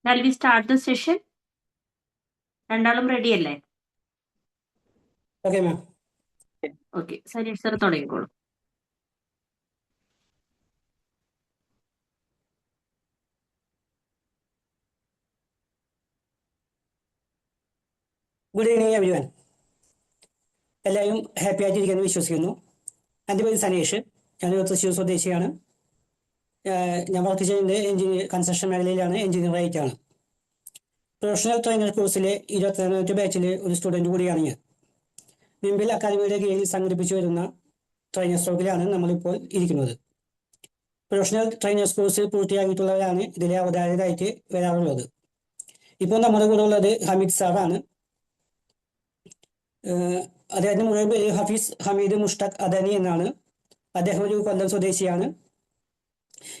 Shall we start the session? രണ്ടാളും ready അല്ലേ? Okay ma'am. Okay, Saneesh sir തുടങ്ങിക്കോളൂ. Good evening everyone. എല്ലാവരും happy ആയിട്ടിരിക്കുന്നു വിശ്വസിക്കുന്നു. എൻ്റെ പേര് സനീഷ്, ഞാനൊരു തൃശ്ശൂർ സ്വദേശിയാണ്. ഞാൻ വർക്ക് ചെയ്യുന്നത് കൺസ്ട്രക്ഷൻ മേഖലയിലാണ്, എഞ്ചിനീയറായിട്ടാണ്. പ്രൊഫഷണൽ ട്രെയിനർ കോഴ്സിലെ 22ാമത്തെ ബാച്ചിലെ ഒരു സ്റ്റുഡൻറ് കൂടിയാണ് ഞാൻ. വിംബിൾ അക്കാദമിയുടെ കീഴിൽ സംഘടിപ്പിച്ചു വരുന്ന ട്രെയിനേഴ്സ് ടോക്കിലാണ് നമ്മളിപ്പോൾ ഇരിക്കുന്നത്. പ്രൊഫഷണൽ ട്രെയിനേഴ്സ് കോഴ്സ് പൂർത്തിയാക്കിയിട്ടുള്ളവരാണ് ഇതിലെ അവതാരകരായിട്ട് വരാറുള്ളത്. ഇപ്പോൾ നമ്മുടെ കൂടെ ഉള്ളത് ഹമീദ് സാറാണ്. അദ്ദേഹത്തിന് മുഴുവൻ പേര് ഹഫീസ് ഹമീദ് മുഷ്തഖ് അദനി എന്നാണ്. അദ്ദേഹം ഒരു കൊല്ലം സ്വദേശിയാണ്.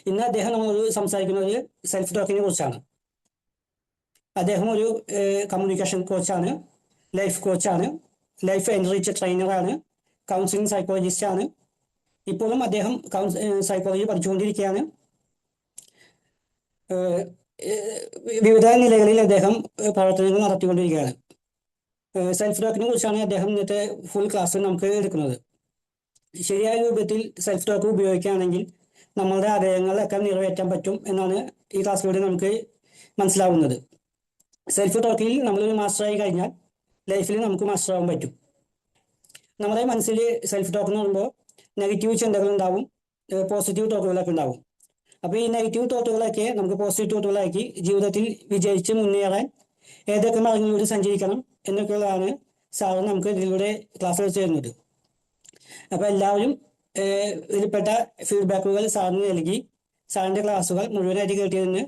ഇന്ന് അദ്ദേഹം നമ്മളോട് സംസാരിക്കുന്നത് സെൽഫ് ടോക്കിനെ കുറിച്ചാണ്. അദ്ദേഹം ഒരു കമ്മ്യൂണിക്കേഷൻ കോച്ചാണ്, ലൈഫ് കോച്ചാണ്, ലൈഫ് എൻറിച്ച് ട്രെയിനറാണ്, കൗൺസിലിംഗ് സൈക്കോളജിസ്റ്റ് ആണ്. ഇപ്പോഴും അദ്ദേഹം സൈക്കോളജി പഠിച്ചുകൊണ്ടിരിക്കുകയാണ്. വിവിധ നിലകളിൽ അദ്ദേഹം പ്രവർത്തനങ്ങൾ നടത്തിക്കൊണ്ടിരിക്കുകയാണ്. സെൽഫ് ടോക്കിനെ കുറിച്ചാണ് അദ്ദേഹം ഇന്നത്തെ ഫുൾ ക്ലാസ് നമുക്ക് എടുക്കുന്നത്. ശരിയായ രൂപത്തിൽ സെൽഫ് ടോക്ക് ഉപയോഗിക്കുകയാണെങ്കിൽ നമ്മളുടെ ആഗ്രഹങ്ങളൊക്കെ നിറവേറ്റാൻ പറ്റും എന്നാണ് ഈ ക്ലാസ്സിലൂടെ നമുക്ക് മനസ്സിലാവുന്നത്. സെൽഫ് ടോക്കിൽ നമ്മളൊരു മാസ്റ്ററായി കഴിഞ്ഞാൽ ലൈഫിൽ നമുക്ക് മാസ്റ്ററാകാൻ പറ്റും. നമ്മുടെ മനസ്സിൽ സെൽഫ് ടോക്ക് എന്ന് പറയുമ്പോൾ നെഗറ്റീവ് ചിന്തകൾ ഉണ്ടാവും, പോസിറ്റീവ് ടോക്കുകളൊക്കെ ഉണ്ടാവും. അപ്പോൾ ഈ നെഗറ്റീവ് തോട്ടുകളൊക്കെ നമുക്ക് പോസിറ്റീവ് തോട്ടുകളാക്കി ജീവിതത്തിൽ വിജയിച്ച് മുന്നേറാൻ ഏതൊക്കെ മാർഗങ്ങളിലൂടെ സഞ്ചരിക്കണം എന്നൊക്കെയുള്ളതാണ് സാറ് നമുക്ക് ഇതിലൂടെ ക്ലാസ് വെച്ച് തരുന്നത്. അപ്പോൾ എല്ലാവരും ഇതിൽപ്പെട്ട ഫീഡ്ബാക്കുകൾ സാറിന് നൽകി സാറിൻ്റെ ക്ലാസ്സുകൾ മുഴുവനായിട്ട് കേട്ടിരുന്ന്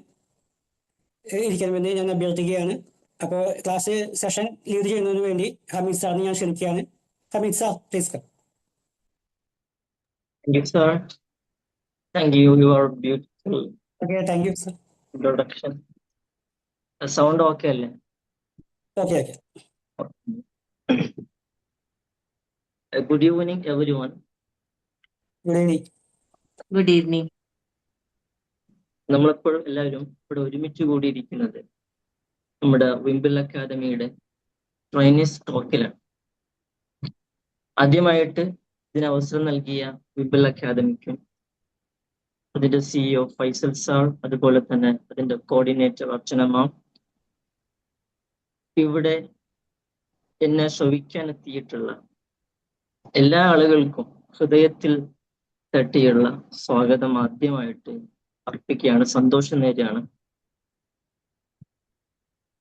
ഇരിക്കണമെന്ന് ഞാൻ അഭ്യർത്ഥിക്കുകയാണ്. അപ്പോൾ ക്ലാസ് സെഷൻ ലീഡ് ചെയ്യുന്നതിന് വേണ്ടി ഹമീദ് സാറിന് ഞാൻ ക്ഷണിക്കുകയാണ്. Hameed sir, please come. Thank you, sir. Thank you. You are beautiful. Okay, thank you, sir. Introduction. The sound okay അല്ലേ? Okay, okay. Good evening, everyone. Good evening. Good evening. നമ്മളെപ്പോഴും എല്ലാവരും ഇവിടെ ഒരുമിച്ച് കൂടിയിരിക്കുന്നത് നമ്മുടെ വിംബിൾ അക്കാദമിയുടെ ട്രെയിനേഴ്സ് ടോക്കിലാണ്. ആദ്യമായിട്ട് ഇതിന് അവസരം നൽകിയ വിംബിൾ അക്കാദമിക്കും അതിന്റെ CEO ഫൈസൽ സാർ, അതുപോലെ തന്നെ അതിന്റെ കോർഡിനേറ്റർ അർച്ചന മാം, ഇവിടെ എന്നെ ശ്രവിക്കാൻ എത്തിയിട്ടുള്ള എല്ലാ ആളുകൾക്കും ഹൃദയത്തിൽ തട്ടിയുള്ള സ്വാഗതം ആദ്യമായിട്ട് അർപ്പിക്കുകയാണ്. സന്തോഷം നേരെയാണ്.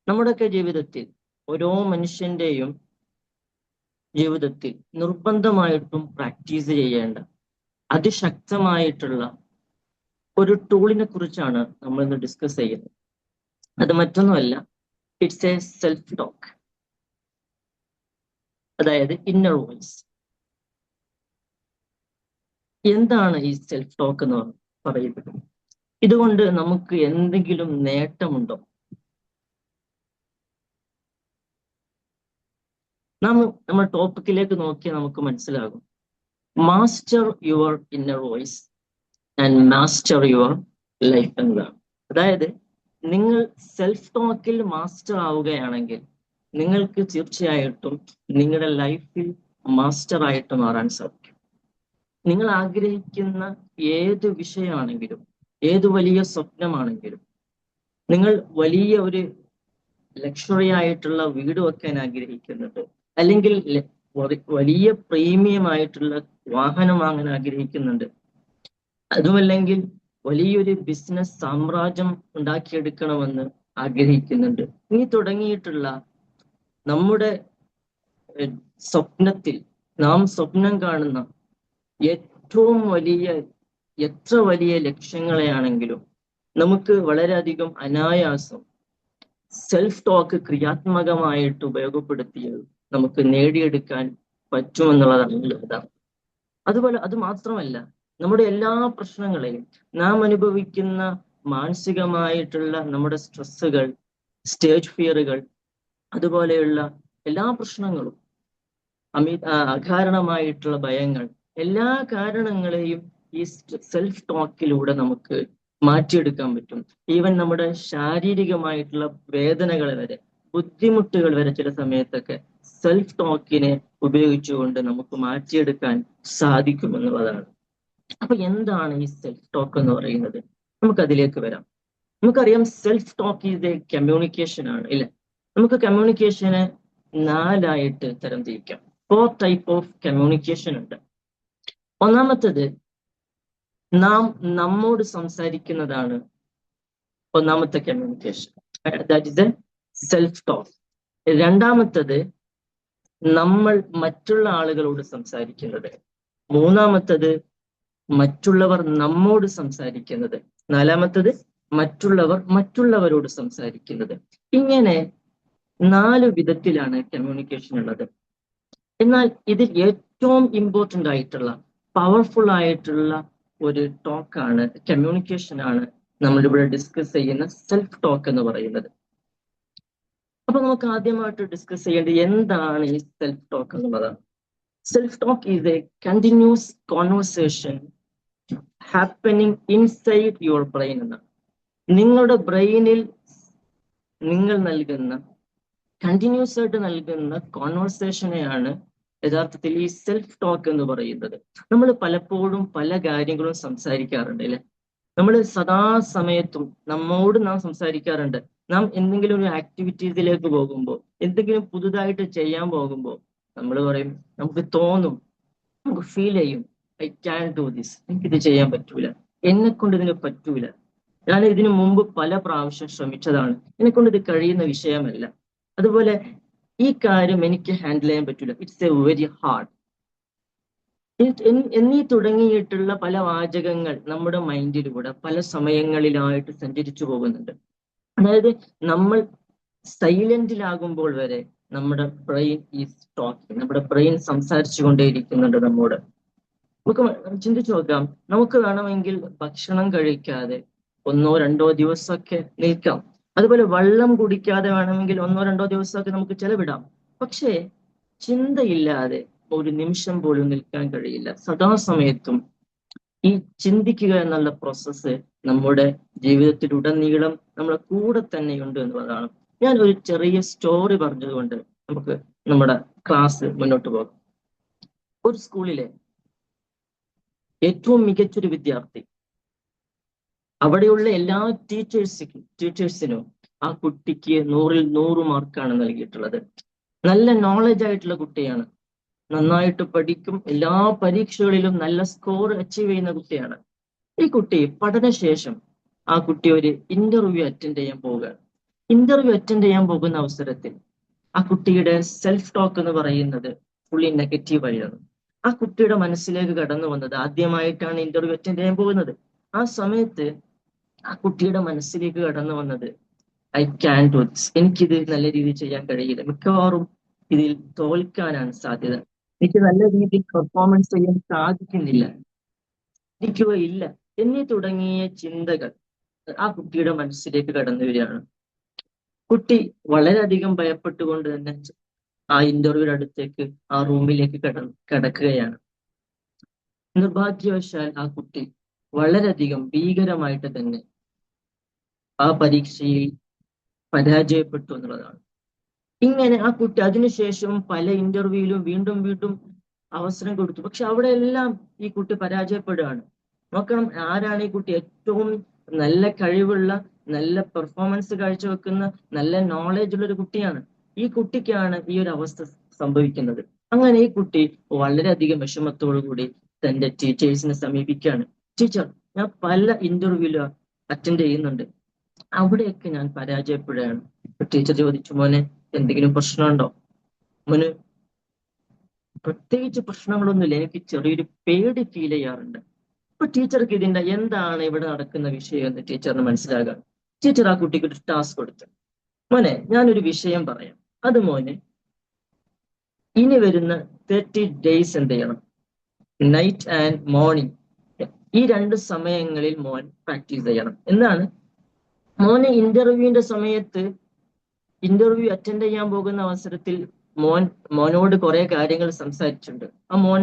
നമ്മുടെയൊക്കെ ജീവിതത്തിൽ ഓരോ മനുഷ്യന്റെയും ജീവിതത്തിൽ നിർബന്ധമായിട്ടും പ്രാക്ടീസ് ചെയ്യേണ്ട അതിശക്തമായിട്ടുള്ള ഒരു ടൂളിനെ കുറിച്ചാണ് നമ്മൾ ഇന്ന് ഡിസ്കസ് ചെയ്യുന്നത്. അത് മറ്റൊന്നുമല്ല, ഇറ്റ്സ് എ സെൽഫ് ടോക്ക്, അതായത് ഇന്നർ വോയിസ്. എന്താണ് ഈ സെൽഫ് ടോക്ക് എന്ന് പറയുന്നത്? ഇതുകൊണ്ട് നമുക്ക് എന്തെങ്കിലും നേട്ടമുണ്ടോ? നമ്മൾ ടോപ്പിക്കിലേക്ക് നോക്കിയാൽ നമുക്ക് മനസ്സിലാകും. Master your inner voice and master your life എന്നതാണ്. അതായത് നിങ്ങൾ സെൽഫ് ടോക്കിൽ മാസ്റ്റർ ആവുകയാണെങ്കിൽ നിങ്ങൾക്ക് തീർച്ചയായിട്ടും നിങ്ങളുടെ ലൈഫിൽ മാസ്റ്റർ ആയിട്ട് മാറാൻ സാധിക്കും. നിങ്ങൾ ആഗ്രഹിക്കുന്ന ഏത് വിഷയമാണെങ്കിലും, ഏത് വലിയ സ്വപ്നമാണെങ്കിലും, നിങ്ങൾ വലിയ ഒരു ലക്ഷറി ആയിട്ടുള്ള വീട് വെക്കാൻ ആഗ്രഹിക്കുന്നുണ്ട്, അല്ലെങ്കിൽ വലിയ പ്രീമിയം ആയിട്ടുള്ള വാഹനം വാങ്ങാൻ ആഗ്രഹിക്കുന്നുണ്ട്, അതുമല്ലെങ്കിൽ വലിയൊരു ബിസിനസ് സാമ്രാജ്യം ഉണ്ടാക്കിയെടുക്കണമെന്ന് ആഗ്രഹിക്കുന്നുണ്ട്, ഇനി തുടങ്ങിയിട്ടുള്ള നമ്മുടെ സ്വപ്നത്തിൽ നാം സ്വപ്നം കാണുന്ന ഏറ്റവും വലിയ എത്ര വലിയ ലക്ഷ്യങ്ങളെയാണെങ്കിലും നമുക്ക് വളരെയധികം അനായാസം സെൽഫ് ടോക്ക് ക്രിയാത്മകമായിട്ട് ഉപയോഗപ്പെടുത്തിയത് നമുക്ക് നേടിയെടുക്കാൻ പറ്റുമെന്നുള്ളതാണ്. അതുപോലെ അത് മാത്രമല്ല, നമ്മുടെ എല്ലാ പ്രശ്നങ്ങളെയും, നാം അനുഭവിക്കുന്ന മാനസികമായിട്ടുള്ള നമ്മുടെ സ്ട്രെസ്സുകൾ, സ്റ്റേജ് ഫിയറുകൾ, അതുപോലെയുള്ള എല്ലാ പ്രശ്നങ്ങളും, അകാരണമായിട്ടുള്ള ഭയങ്ങൾ, എല്ലാ കാരണങ്ങളെയും ഈ സെൽഫ് ടോക്കിലൂടെ നമുക്ക് മാറ്റിയെടുക്കാൻ പറ്റും. ഈവൻ നമ്മുടെ ശാരീരികമായിട്ടുള്ള വേദനകൾ വരെ, ബുദ്ധിമുട്ടുകൾ വരെ ചില സമയത്തൊക്കെ സെൽഫ് ടോക്കിനെ ഉപയോഗിച്ചുകൊണ്ട് നമുക്ക് മാറ്റിയെടുക്കാൻ സാധിക്കുമെന്നുള്ളതാണ്. അപ്പൊ എന്താണ് ഈ സെൽഫ് ടോക്ക് എന്ന് പറയുന്നത്? നമുക്ക് അതിലേക്ക് വരാം. നമുക്കറിയാം self talk is A communication ആണ്, ഇല്ലേ? നമുക്ക് കമ്മ്യൂണിക്കേഷനെ 4 തരം തിരിക്കാം. 4 ടൈപ്പ് ഓഫ് കമ്മ്യൂണിക്കേഷൻ ഉണ്ട്. ഒന്നാമത്തത് നാം നമ്മോട് സംസാരിക്കുന്നതാണ് ഒന്നാമത്തെ communication, that is A self talk. രണ്ടാമത്തത് നമ്മൾ മറ്റുള്ള ആളുകളോട് സംസാരിക്കുന്നത്. മൂന്നാമത്തത് മറ്റുള്ളവർ നമ്മോട് സംസാരിക്കുന്നത്. നാലാമത്തത് മറ്റുള്ളവർ മറ്റുള്ളവരോട് സംസാരിക്കുന്നത്. ഇങ്ങനെ 4 വിധത്തിലാണ് കമ്മ്യൂണിക്കേഷൻ ഉള്ളത്. എന്നാൽ ഇതിൽ ഏറ്റവും ഇമ്പോർട്ടൻ്റ് ആയിട്ടുള്ള, പവർഫുൾ ആയിട്ടുള്ള ഒരു ടോക്കാണ്, കമ്മ്യൂണിക്കേഷൻ ആണ് നമ്മളിവിടെ ഡിസ്കസ് ചെയ്യുന്ന സെൽഫ് ടോക്ക് എന്ന് പറയുന്നത്. അപ്പൊ നമുക്ക് ആദ്യമായിട്ട് ഡിസ്കസ് ചെയ്യേണ്ടത് എന്താണ് ഈ സെൽഫ് ടോക്ക് എന്നുള്ളതാണ്. Self talk is A continuous conversation happening inside your brain എന്നാണ്. നിങ്ങളുടെ ബ്രെയിനിൽ നിങ്ങൾ നൽകുന്ന, കണ്ടിന്യൂസ് ആയിട്ട് നൽകുന്ന കോൺവെർസേഷനെയാണ് യഥാർത്ഥത്തിൽ ഈ സെൽഫ് ടോക്ക് എന്ന് പറയുന്നത്. നമ്മൾ പലപ്പോഴും പല കാര്യങ്ങളും സംസാരിക്കാറുണ്ട്, അല്ലെ? നമ്മൾ സദാസമയത്തും നമ്മോട് നാം സംസാരിക്കാറുണ്ട്. നാം എന്തെങ്കിലും ഒരു ആക്ടിവിറ്റീസിലേക്ക് പോകുമ്പോൾ, എന്തെങ്കിലും പുതുതായിട്ട് ചെയ്യാൻ പോകുമ്പോൾ നമ്മൾ പറയും, നമുക്ക് തോന്നും, നമുക്ക് ഫീൽ ചെയ്യും, ഐ ക്യാൻ ഡു ദിസ്, എനിക്കിത് ചെയ്യാൻ പറ്റൂല, എന്നെ കൊണ്ട് ഇതിന് പറ്റൂല, ഞാൻ ഇതിനു മുമ്പ് പല പ്രാവശ്യം ശ്രമിച്ചതാണ്, എന്നെ കൊണ്ട് ഇത് കഴിയുന്ന വിഷയമല്ല, അതുപോലെ ഈ കാര്യം എനിക്ക് ഹാൻഡിൽ ചെയ്യാൻ പറ്റൂല, ഇറ്റ്സ് എ വെരി ഹാർഡ് എന്നീ തുടങ്ങിയിട്ടുള്ള പല വാചകങ്ങൾ നമ്മുടെ മൈൻഡിലൂടെ പല സമയങ്ങളിലായിട്ട് സഞ്ചരിച്ചു പോകുന്നുണ്ട്. അതായത് നമ്മൾ സൈലന്റിലാകുമ്പോൾ വരെ നമ്മുടെ ബ്രെയിൻ ഈസ് ടോക്കിംഗ്, നമ്മുടെ ബ്രെയിൻ സംസാരിച്ചു കൊണ്ടേയിരിക്കുന്നുണ്ട് നമ്മോട്. നമുക്ക് ചിന്തിച്ചു നോക്കാം, നമുക്ക് വേണമെങ്കിൽ ഭക്ഷണം കഴിക്കാതെ 1-2 ദിവസമൊക്കെ നിൽക്കാം, അതുപോലെ വെള്ളം കുടിക്കാതെ വേണമെങ്കിൽ 1-2 ദിവസമൊക്കെ നമുക്ക് ചെലവിടാം. പക്ഷേ ചിന്തയില്ലാതെ ഒരു നിമിഷം പോലും നിൽക്കാൻ കഴിയില്ല. സദാസമയത്തും ഈ ചിന്തിക്കുക എന്നുള്ള പ്രോസസ്സ് നമ്മുടെ ജീവിതത്തിലുടനീളം നമ്മളെ കൂടെ തന്നെയുണ്ട് എന്നുള്ളതാണ്. ഞാൻ ഒരു ചെറിയ സ്റ്റോറി പറഞ്ഞതുകൊണ്ട് നമുക്ക് നമ്മുടെ ക്ലാസ് മുന്നോട്ട് പോകാം. ഒരു സ്കൂളിലെ ഏറ്റവും മികച്ചൊരു വിദ്യാർത്ഥി, അവിടെയുള്ള എല്ലാ ടീച്ചേഴ്സിനും ആ കുട്ടിക്ക് 100-ൽ 100 മാർക്കാണ് നൽകിയിട്ടുള്ളത്. നല്ല നോളജ് ആയിട്ടുള്ള കുട്ടിയാണ്, നന്നായിട്ട് പഠിക്കും, എല്ലാ പരീക്ഷകളിലും നല്ല സ്കോർ അച്ചീവ് ചെയ്യുന്ന കുട്ടിയാണ്. ഈ കുട്ടി പഠനശേഷം ആ കുട്ടി ഒരു ഇന്റർവ്യൂ അറ്റൻഡ് ചെയ്യാൻ പോവുകയാണ്. ഇന്റർവ്യൂ അറ്റൻഡ് ചെയ്യാൻ പോകുന്ന അവസരത്തിൽ ആ കുട്ടിയുടെ സെൽഫ് ടോക്ക് എന്ന് പറയുന്നത് ഫുള്ളി നെഗറ്റീവ് ആയിരുന്നു. ആ കുട്ടിയുടെ മനസ്സിലേക്ക് കടന്നു വന്നത്, ആദ്യമായിട്ടാണ് ഇന്റർവ്യൂ അറ്റൻഡ് ചെയ്യാൻ പോകുന്നത്, ആ സമയത്ത് ആ കുട്ടിയുടെ മനസ്സിലേക്ക് കടന്നു വന്നത്, ഐ ക്യാൻ ഡു ദിസ്, എനിക്കിത് നല്ല രീതിയിൽ ചെയ്യാൻ കഴിയില്ല, മിക്കവാറും ഇതിൽ തോൽക്കാനാണ് സാധ്യത, എനിക്ക് നല്ല രീതിയിൽ പെർഫോമൻസ് ചെയ്യാൻ സാധിക്കുന്നില്ല, ഇല്ല എന്നീ തുടങ്ങിയ ചിന്തകൾ ആ കുട്ടിയുടെ മനസ്സിലേക്ക് കടന്നു വരികയാണ്. കുട്ടി വളരെയധികം ഭയപ്പെട്ടുകൊണ്ട് തന്നെ ആ ഇന്റർവ്യൂയുടെ അടുത്തേക്ക്, ആ റൂമിലേക്ക് കടക്കുകയാണ്. നിർഭാഗ്യവശാൽ ആ കുട്ടി വളരെയധികം ഭീകരമായിട്ട് തന്നെ ആ പരീക്ഷയിൽ പരാജയപ്പെട്ടു എന്നുള്ളതാണ്. ഇങ്ങനെ ആ കുട്ടി അതിനുശേഷം പല ഇന്റർവ്യൂവിലും വീണ്ടും വീണ്ടും അവസരം കൊടുത്തു, പക്ഷെ അവിടെ എല്ലാം ഈ കുട്ടി പരാജയപ്പെടുകയാണ്. നോക്കണം, ആരാണ് ഈ കുട്ടി? ഏറ്റവും നല്ല കഴിവുള്ള, നല്ല പെർഫോമൻസ് കാഴ്ചവെക്കുന്ന, നല്ല നോളജ് ഉള്ള ഒരു കുട്ടിയാണ്. ഈ കുട്ടിക്കാണ് ഈ ഒരു അവസ്ഥ സംഭവിക്കുന്നത്. അങ്ങനെ ഈ കുട്ടി വളരെയധികം വിഷമത്തോടു കൂടി തന്റെ ടീച്ചേഴ്സിനെ സമീപിക്കുകയാണ്. ടീച്ചർ, ഞാൻ പല ഇന്റർവ്യൂവിലും അറ്റൻഡ് ചെയ്യുന്നുണ്ട്, അവിടെയൊക്കെ ഞാൻ പരാജയപ്പെടുകയാണ്. ടീച്ചർ ചോദിച്ചു, മോനെ എന്തെങ്കിലും പ്രശ്നമുണ്ടോ? മോന് പ്രത്യേകിച്ച് പ്രശ്നങ്ങളൊന്നുമില്ല, എനിക്ക് ചെറിയൊരു പേടി ഫീൽ ചെയ്യാറുണ്ട്. അപ്പൊ ടീച്ചർക്ക് ഇതിന്റെ എന്താണ് ഇവിടെ നടക്കുന്ന വിഷയം എന്ന് ടീച്ചറിന് മനസ്സിലാകാം. ടീച്ചർ ആ കുട്ടിക്ക് ഒരു ടാസ്ക് കൊടുത്തു, മോനെ ഞാനൊരു വിഷയം പറയാം, അത് മോനെ ഇനി വരുന്ന 30 days എന്ത് ചെയ്യണം, നൈറ്റ് ആൻഡ് മോർണിംഗ്, ഈ 2 സമയങ്ങളിൽ മോൻ പ്രാക്ടീസ് ചെയ്യണം എന്നാണ്. മോനെ ഇന്റർവ്യൂവിന്റെ സമയത്ത്, ഇന്റർവ്യൂ അറ്റൻഡ് ചെയ്യാൻ പോകുന്ന അവസരത്തിൽ മോനോട് കുറെ കാര്യങ്ങൾ സംസാരിച്ചിട്ടുണ്ട്. ആ മോൻ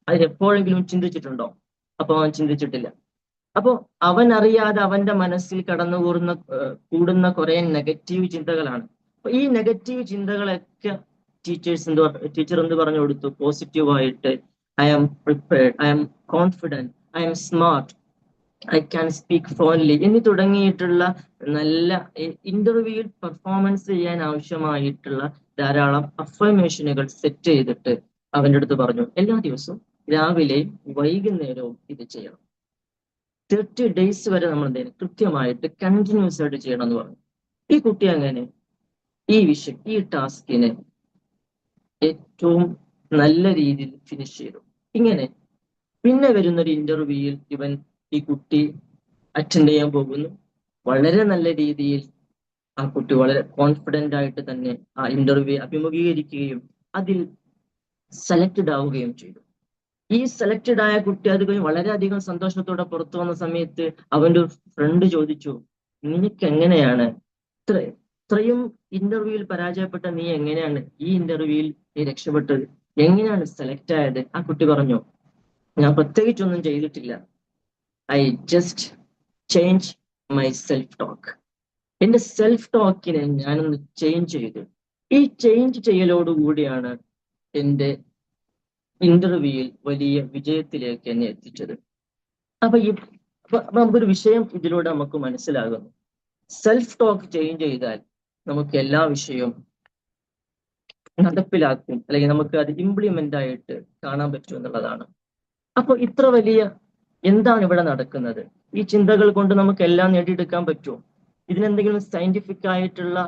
അതിനെപ്പോഴെങ്കിലും ചിന്തിച്ചിട്ടുണ്ടോ? അപ്പൊ അവൻ ചിന്തിച്ചിട്ടില്ല. അപ്പോൾ അവൻ അറിയാതെ അവന്റെ മനസ്സിൽ കൂടുന്ന കുറെ നെഗറ്റീവ് ചിന്തകളാണ്. അപ്പൊ ഈ നെഗറ്റീവ് ചിന്തകളൊക്കെ ടീച്ചർ എന്ത് പറഞ്ഞു കൊടുത്തു? പോസിറ്റീവായിട്ട് I am prepared, I am confident, I am smart, I can speak fluently എന്നീ തുടങ്ങിയിട്ടുള്ള നല്ല ഇന്റർവ്യൂവിൽ പെർഫോമൻസ് ചെയ്യാൻ ആവശ്യമായിട്ടുള്ള ധാരാളം അഫർമേഷനുകൾ സെറ്റ് ചെയ്തിട്ട് അവന്റെ അടുത്ത് പറഞ്ഞു, എല്ലാ ദിവസവും രാവിലെയും വൈകുന്നേരവും ഇത് ചെയ്യണം. 30 days വരെ നമ്മൾ എന്ത് ചെയ്യണം? കൃത്യമായിട്ട് കണ്ടിന്യൂസ് ആയിട്ട് ചെയ്യണം എന്ന് പറഞ്ഞു. ഈ കുട്ടി അങ്ങനെ ഈ ടാസ്കിനെ ഏറ്റവും നല്ല രീതിയിൽ ഫിനിഷ് ചെയ്തു. ഇങ്ങനെ പിന്നെ വരുന്നൊരു ഇന്റർവ്യൂവിൽ ഈ കുട്ടി അറ്റൻഡ് ചെയ്യാൻ പോകുന്നു. വളരെ നല്ല രീതിയിൽ ആ കുട്ടി വളരെ കോൺഫിഡന്റ് ആയിട്ട് തന്നെ ആ ഇന്റർവ്യൂ അഭിമുഖീകരിക്കുകയും അതിൽ സെലക്റ്റഡ് ആവുകയും ചെയ്തു. ഈ സെലക്റ്റഡ് ആയ കുട്ടി അത് കഴിഞ്ഞ് വളരെയധികം സന്തോഷത്തോടെ പുറത്തു വന്ന സമയത്ത് അവന്റെ ഒരു ഫ്രണ്ട് ചോദിച്ചു, നിനക്ക് എങ്ങനെയാണ് ഇത്രയും ഇന്റർവ്യൂവിൽ പരാജയപ്പെട്ട നീ എങ്ങനെയാണ് ഈ ഇന്റർവ്യൂവിൽ നീ രക്ഷപ്പെട്ടത്? എങ്ങനെയാണ് സെലക്ട് ആയത്? ആ കുട്ടി പറഞ്ഞു, ഞാൻ പ്രത്യേകിച്ചൊന്നും ചെയ്തിട്ടില്ല. I just change my self talk. എന്റെ സെൽഫ് ടോക്കിനെ ഞാനൊന്ന് ചേഞ്ച് ചെയ്തു. ഈ ചേഞ്ച് ചെയ്യലോടുകൂടിയാണ് എന്റെ ഇന്റർവ്യൂവിൽ വലിയ വിജയത്തിലേക്ക് എന്നെ എത്തിച്ചത്. അപ്പൊ നമുക്കൊരു വിഷയം ഇതിലൂടെ നമുക്ക് മനസ്സിലാകുന്നു. സെൽഫ് ടോക്ക് ചേഞ്ച് ചെയ്താൽ നമുക്ക് എല്ലാ വിഷയവും നടപ്പിലാക്കും, അല്ലെങ്കിൽ നമുക്ക് അത് ഇംപ്ലിമെന്റ് ആയിട്ട് കാണാൻ പറ്റും എന്നുള്ളതാണ്. അപ്പൊ ഇത്ര വലിയ എന്താണ് ഇവിടെ നടക്കുന്നത്? ഈ ചിന്തകൾ കൊണ്ട് നമുക്ക് എല്ലാം നേടിയെടുക്കാൻ പറ്റുമോ? ഇതിനെന്തെങ്കിലും സയന്റിഫിക് ആയിട്ടുള്ള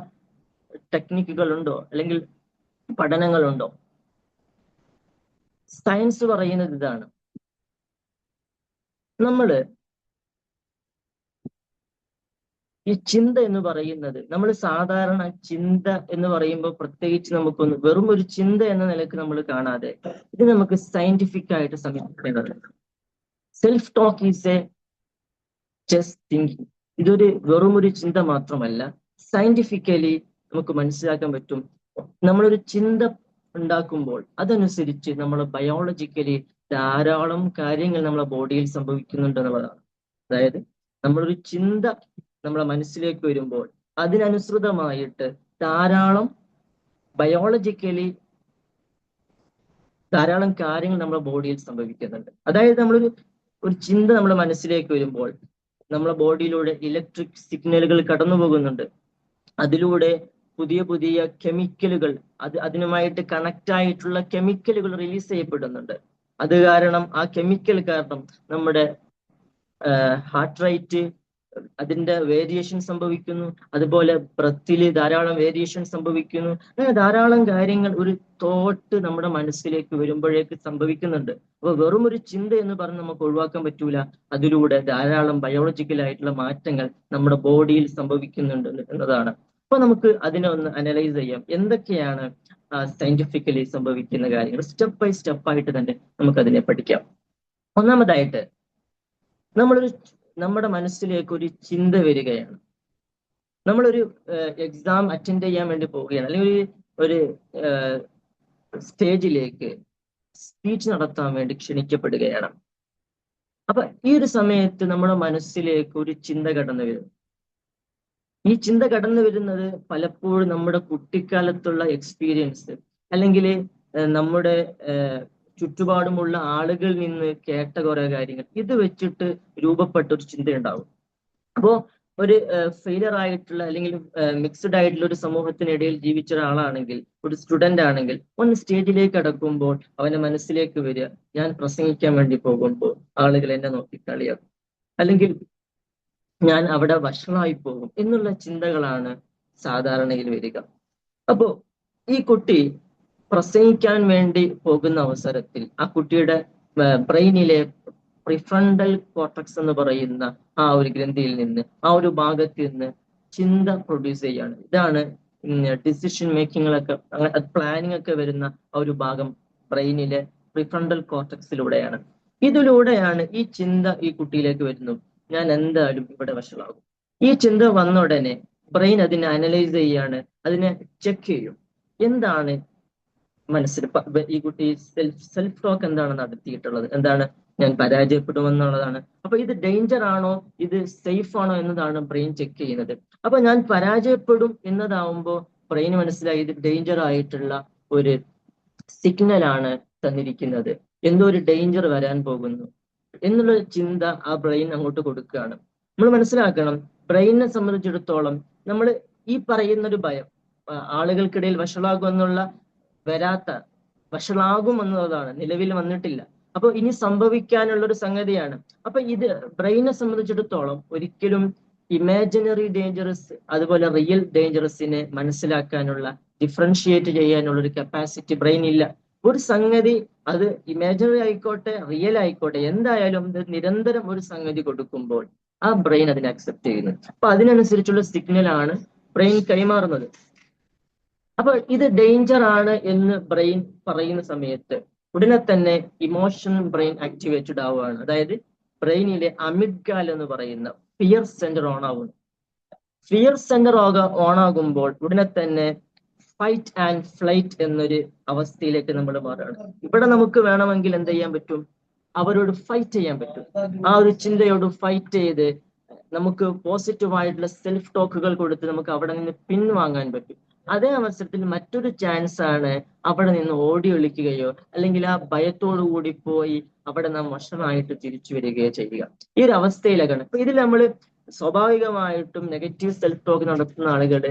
ടെക്നിക്കുകൾ ഉണ്ടോ, അല്ലെങ്കിൽ പഠനങ്ങളുണ്ടോ? സയൻസ് പറയുന്നത് ഇതാണ്, നമ്മള് ഈ ചിന്ത എന്ന് പറയുന്നത്, നമ്മൾ സാധാരണ ചിന്ത എന്ന് പറയുമ്പോൾ പ്രത്യേകിച്ച് നമുക്കൊന്ന് വെറും ഒരു ചിന്ത എന്ന നിലക്ക് നമ്മൾ കാണാതെ ഇത് നമുക്ക് സയന്റിഫിക് ആയിട്ട് സമീപിക്കേണ്ടതുണ്ട്. Self talk is a just thinking. ഇതൊരു വെറും ഒരു ചിന്ത മാത്രമല്ല, സയന്റിഫിക്കലി നമുക്ക് മനസ്സിലാക്കാൻ പറ്റും. നമ്മളൊരു ചിന്ത ഉണ്ടാക്കുമ്പോൾ അതനുസരിച്ച് നമ്മൾ ബയോളജിക്കലി ധാരാളം കാര്യങ്ങൾ നമ്മളെ ബോഡിയിൽ സംഭവിക്കുന്നുണ്ട് എന്നുള്ളതാണ്. അതായത് നമ്മളൊരു ചിന്ത നമ്മളെ മനസ്സിലേക്ക് വരുമ്പോൾ അതിനനുസൃതമായിട്ട് ധാരാളം ബയോളജിക്കലി ധാരാളം കാര്യങ്ങൾ നമ്മുടെ ബോഡിയിൽ സംഭവിക്കുന്നുണ്ട്. അതായത് ഒരു ചിന്ത നമ്മുടെ മനസ്സിലേക്ക് വരുമ്പോൾ നമ്മളെ ബോഡിയിലൂടെ ഇലക്ട്രിക് സിഗ്നലുകൾ കടന്നു പോകുന്നുണ്ട്. അതിലൂടെ പുതിയ കെമിക്കലുകൾ, അതിനുമായിട്ട് കണക്ട് ആയിട്ടുള്ള കെമിക്കലുകൾ റിലീസ് ചെയ്യപ്പെടുന്നുണ്ട്. അത് കാരണം ആ കെമിക്കൽ കാരണം നമ്മുടെ ഹാർട്ട് റേറ്റ് അതിന്റെ വേരിയേഷൻ സംഭവിക്കുന്നു. അതുപോലെ ബ്രത്തിൽ ധാരാളം വേരിയേഷൻ സംഭവിക്കുന്നു. അങ്ങനെ ധാരാളം കാര്യങ്ങൾ ഒരു തോട്ട് നമ്മുടെ മനസ്സിലേക്ക് വരുമ്പോഴേക്ക് സംഭവിക്കുന്നുണ്ട്. അപ്പൊ വെറും ഒരു ചിന്ത എന്ന് പറഞ്ഞ് നമുക്ക് ഒഴിവാക്കാൻ പറ്റൂല. അതിലൂടെ ധാരാളം ബയോളജിക്കൽ ആയിട്ടുള്ള മാറ്റങ്ങൾ നമ്മുടെ ബോഡിയിൽ സംഭവിക്കുന്നുണ്ട് എന്നതാണ്. അപ്പൊ നമുക്ക് അതിനെ ഒന്ന് അനലൈസ് ചെയ്യാം. എന്തൊക്കെയാണ് സയന്റിഫിക്കലി സംഭവിക്കുന്ന കാര്യങ്ങൾ? സ്റ്റെപ്പ് ബൈ സ്റ്റെപ്പ് ആയിട്ട് തന്നെ നമുക്ക് അതിനെ പഠിക്കാം. ഒന്നാമതായിട്ട് നമ്മുടെ മനസ്സിലേക്ക് ഒരു ചിന്ത വരികയാണ്. നമ്മളൊരു എക്സാം അറ്റൻഡ് ചെയ്യാൻ വേണ്ടി പോവുകയാണ്, അല്ലെങ്കിൽ ഒരു സ്റ്റേജിലേക്ക് സ്പീച്ച് നടത്താൻ വേണ്ടി ക്ഷണിക്കപ്പെടുകയാണ്. അപ്പൊ ഈ ഒരു സമയത്ത് നമ്മുടെ മനസ്സിലേക്ക് ഒരു ചിന്ത കടന്നു വരും. ഈ ചിന്ത കടന്നു വരുന്നത് പലപ്പോഴും നമ്മുടെ കുട്ടിക്കാലത്തുള്ള എക്സ്പീരിയൻസ്, അല്ലെങ്കിൽ നമ്മുടെ ചുറ്റുപാടുമുള്ള ആളുകളിൽ നിന്ന് കേട്ട കുറെ കാര്യങ്ങൾ, ഇത് വെച്ചിട്ട് രൂപപ്പെട്ട ഒരു ചിന്തയുണ്ടാവും. അപ്പോ ഒരു ഫെയിലർ ആയിട്ടുള്ള അല്ലെങ്കിൽ മിക്സ്ഡ് ആയിട്ടുള്ള ഒരു സമൂഹത്തിനിടയിൽ ജീവിച്ച ഒരാളാണെങ്കിൽ, ഒരു സ്റ്റുഡന്റ് ആണെങ്കിൽ, ഒന്ന് സ്റ്റേജിലേക്ക് കടക്കുമ്പോൾ അവന്റെ മനസ്സിലേക്ക് വരിക, ഞാൻ പ്രസംഗിക്കാൻ വേണ്ടി പോകുമ്പോൾ ആളുകൾ എന്നെ നോക്കി കളിയാക്കും, അല്ലെങ്കിൽ ഞാൻ അവിടെ വഷളായി പോകും എന്നുള്ള ചിന്തകളാണ് സാധാരണയിൽ വരിക. അപ്പോ ഈ കുട്ടി പ്രസംഗിക്കാൻ വേണ്ടി പോകുന്ന അവസരത്തിൽ ആ കുട്ടിയുടെ ബ്രെയിനിലെ പ്രിഫ്രണ്ടൽ കോർട്ടക്സ് എന്ന് പറയുന്ന ആ ഒരു ഗ്രന്ഥിയിൽ നിന്ന്, ആ ഒരു ഭാഗത്ത് നിന്ന് ചിന്ത പ്രൊഡ്യൂസ് ചെയ്യാണ്. ഇതാണ് ഡിസിഷൻ മേക്കിങ്ങിലൊക്കെ പ്ലാനിങ് ഒക്കെ വരുന്ന ആ ഒരു ഭാഗം ബ്രെയിനിലെ പ്രിഫ്രണ്ടൽ കോർട്ടക്സിലൂടെയാണ്. ഇതിലൂടെയാണ് ഈ ചിന്ത ഈ കുട്ടിയിലേക്ക് വരുന്നു, ഞാൻ എന്തായാലും ഇവിടെ വഷളാകും. ഈ ചിന്ത വന്ന ഉടനെ ബ്രെയിൻ അതിനെ അനലൈസ് ചെയ്യാണ്, അതിനെ ചെക്ക് ചെയ്യും. എന്താണ് മനസ്സിൽ ഈ കുട്ടി സെൽഫ് ടോക്ക് എന്താണ് നടത്തിയിട്ടുള്ളത്, എന്താണ് ഞാൻ പരാജയപ്പെടുമെന്നുള്ളതാണ്. അപ്പൊ ഇത് ഡേഞ്ചർ ആണോ, ഇത് സേഫ് ആണോ എന്നതാണ് ബ്രെയിൻ ചെക്ക് ചെയ്യുന്നത്. അപ്പൊ ഞാൻ പരാജയപ്പെടും എന്നതാവുമ്പോൾ ബ്രെയിൻ മനസ്സിലായി ഇത് ഡേഞ്ചർ ആയിട്ടുള്ള ഒരു സിഗ്നലാണ് തന്നിരിക്കുന്നത്, എന്തോ ഒരു ഡേഞ്ചർ വരാൻ പോകുന്നു എന്നുള്ള ചിന്ത ആ ബ്രെയിൻ അങ്ങോട്ട് കൊടുക്കുകയാണ്. നമ്മൾ മനസ്സിലാക്കണം, ബ്രെയിനിനെ സംബന്ധിച്ചിടത്തോളം നമ്മൾ ഈ പറയുന്നൊരു ഭയം ആളുകൾക്കിടയിൽ വഷളാകും എന്നുള്ളതാണ്, നിലവിൽ വന്നിട്ടില്ല. അപ്പൊ ഇനി സംഭവിക്കാനുള്ള ഒരു സംഗതിയാണ്. അപ്പൊ ഇത് ബ്രെയിനെ സംബന്ധിച്ചിടത്തോളം ഒരിക്കലും ഇമാജിനറി ഡേഞ്ചറസ് അതുപോലെ റിയൽ ഡേഞ്ചറസിനെ മനസ്സിലാക്കാനുള്ള, ഡിഫറൻഷിയേറ്റ് ചെയ്യാനുള്ള ഒരു കപ്പാസിറ്റി ബ്രെയിൻ ഇല്ല. ഒരു സംഗതി അത് ഇമാജിനറി ആയിക്കോട്ടെ റിയൽ ആയിക്കോട്ടെ എന്തായാലും നിരന്തരം ഒരു സംഗതി കൊടുക്കുമ്പോൾ ആ ബ്രെയിൻ അതിനെ അക്സെപ്റ്റ് ചെയ്യുന്നു. അപ്പൊ അതിനനുസരിച്ചുള്ള സിഗ്നലാണ് ബ്രെയിൻ കൈമാറുന്നത്. അപ്പൊ ഇത് ഡേഞ്ചർ ആണ് എന്ന് ബ്രെയിൻ പറയുന്ന സമയത്ത് ഉടനെ തന്നെ ഇമോഷണൽ ബ്രെയിൻ ആക്ടിവേറ്റഡ് ആവുകയാണ്. അതായത് ബ്രെയിനിലെ അമിഗ്ഡാല എന്ന് പറയുന്ന ഫിയർ സെന്റർ ഓൺ ആവുന്നു. ഫിയർ സെന്റർ ഓൺ ആകുമ്പോൾ ഉടനെ തന്നെ ഫൈറ്റ് ആൻഡ് ഫ്ലൈറ്റ് എന്നൊരു അവസ്ഥയിലേക്ക് നമ്മൾ മാറുകയാണ്. ഇവിടെ നമുക്ക് വേണമെങ്കിൽ എന്ത് ചെയ്യാൻ പറ്റും, അവരോട് ഫൈറ്റ് ചെയ്യാൻ പറ്റും. ആ ഒരു ചിന്തയോട് ഫൈറ്റ് ചെയ്ത് നമുക്ക് പോസിറ്റീവായിട്ടുള്ള സെൽഫ് ടോക്കുകൾ കൊടുത്ത് നമുക്ക് അവിടെ നിന്ന് പിൻവാങ്ങാൻ പറ്റും. അതേ അവസരത്തിൽ മറ്റൊരു ചാൻസ് ആണ് അവിടെ നിന്ന് ഓടി ഒളിക്കുകയോ അല്ലെങ്കിൽ ആ ഭയത്തോടു കൂടി പോയി അവിടെ നാം വശമായിട്ട് തിരിച്ചു വരികയോ ചെയ്യുക. ഈ ഒരു അവസ്ഥയിലേക്കാണ്. അപ്പൊ ഇതിൽ നമ്മൾ സ്വാഭാവികമായിട്ടും നെഗറ്റീവ് സെൽഫ് ടോക്ക് നടത്തുന്ന ആളുകൾ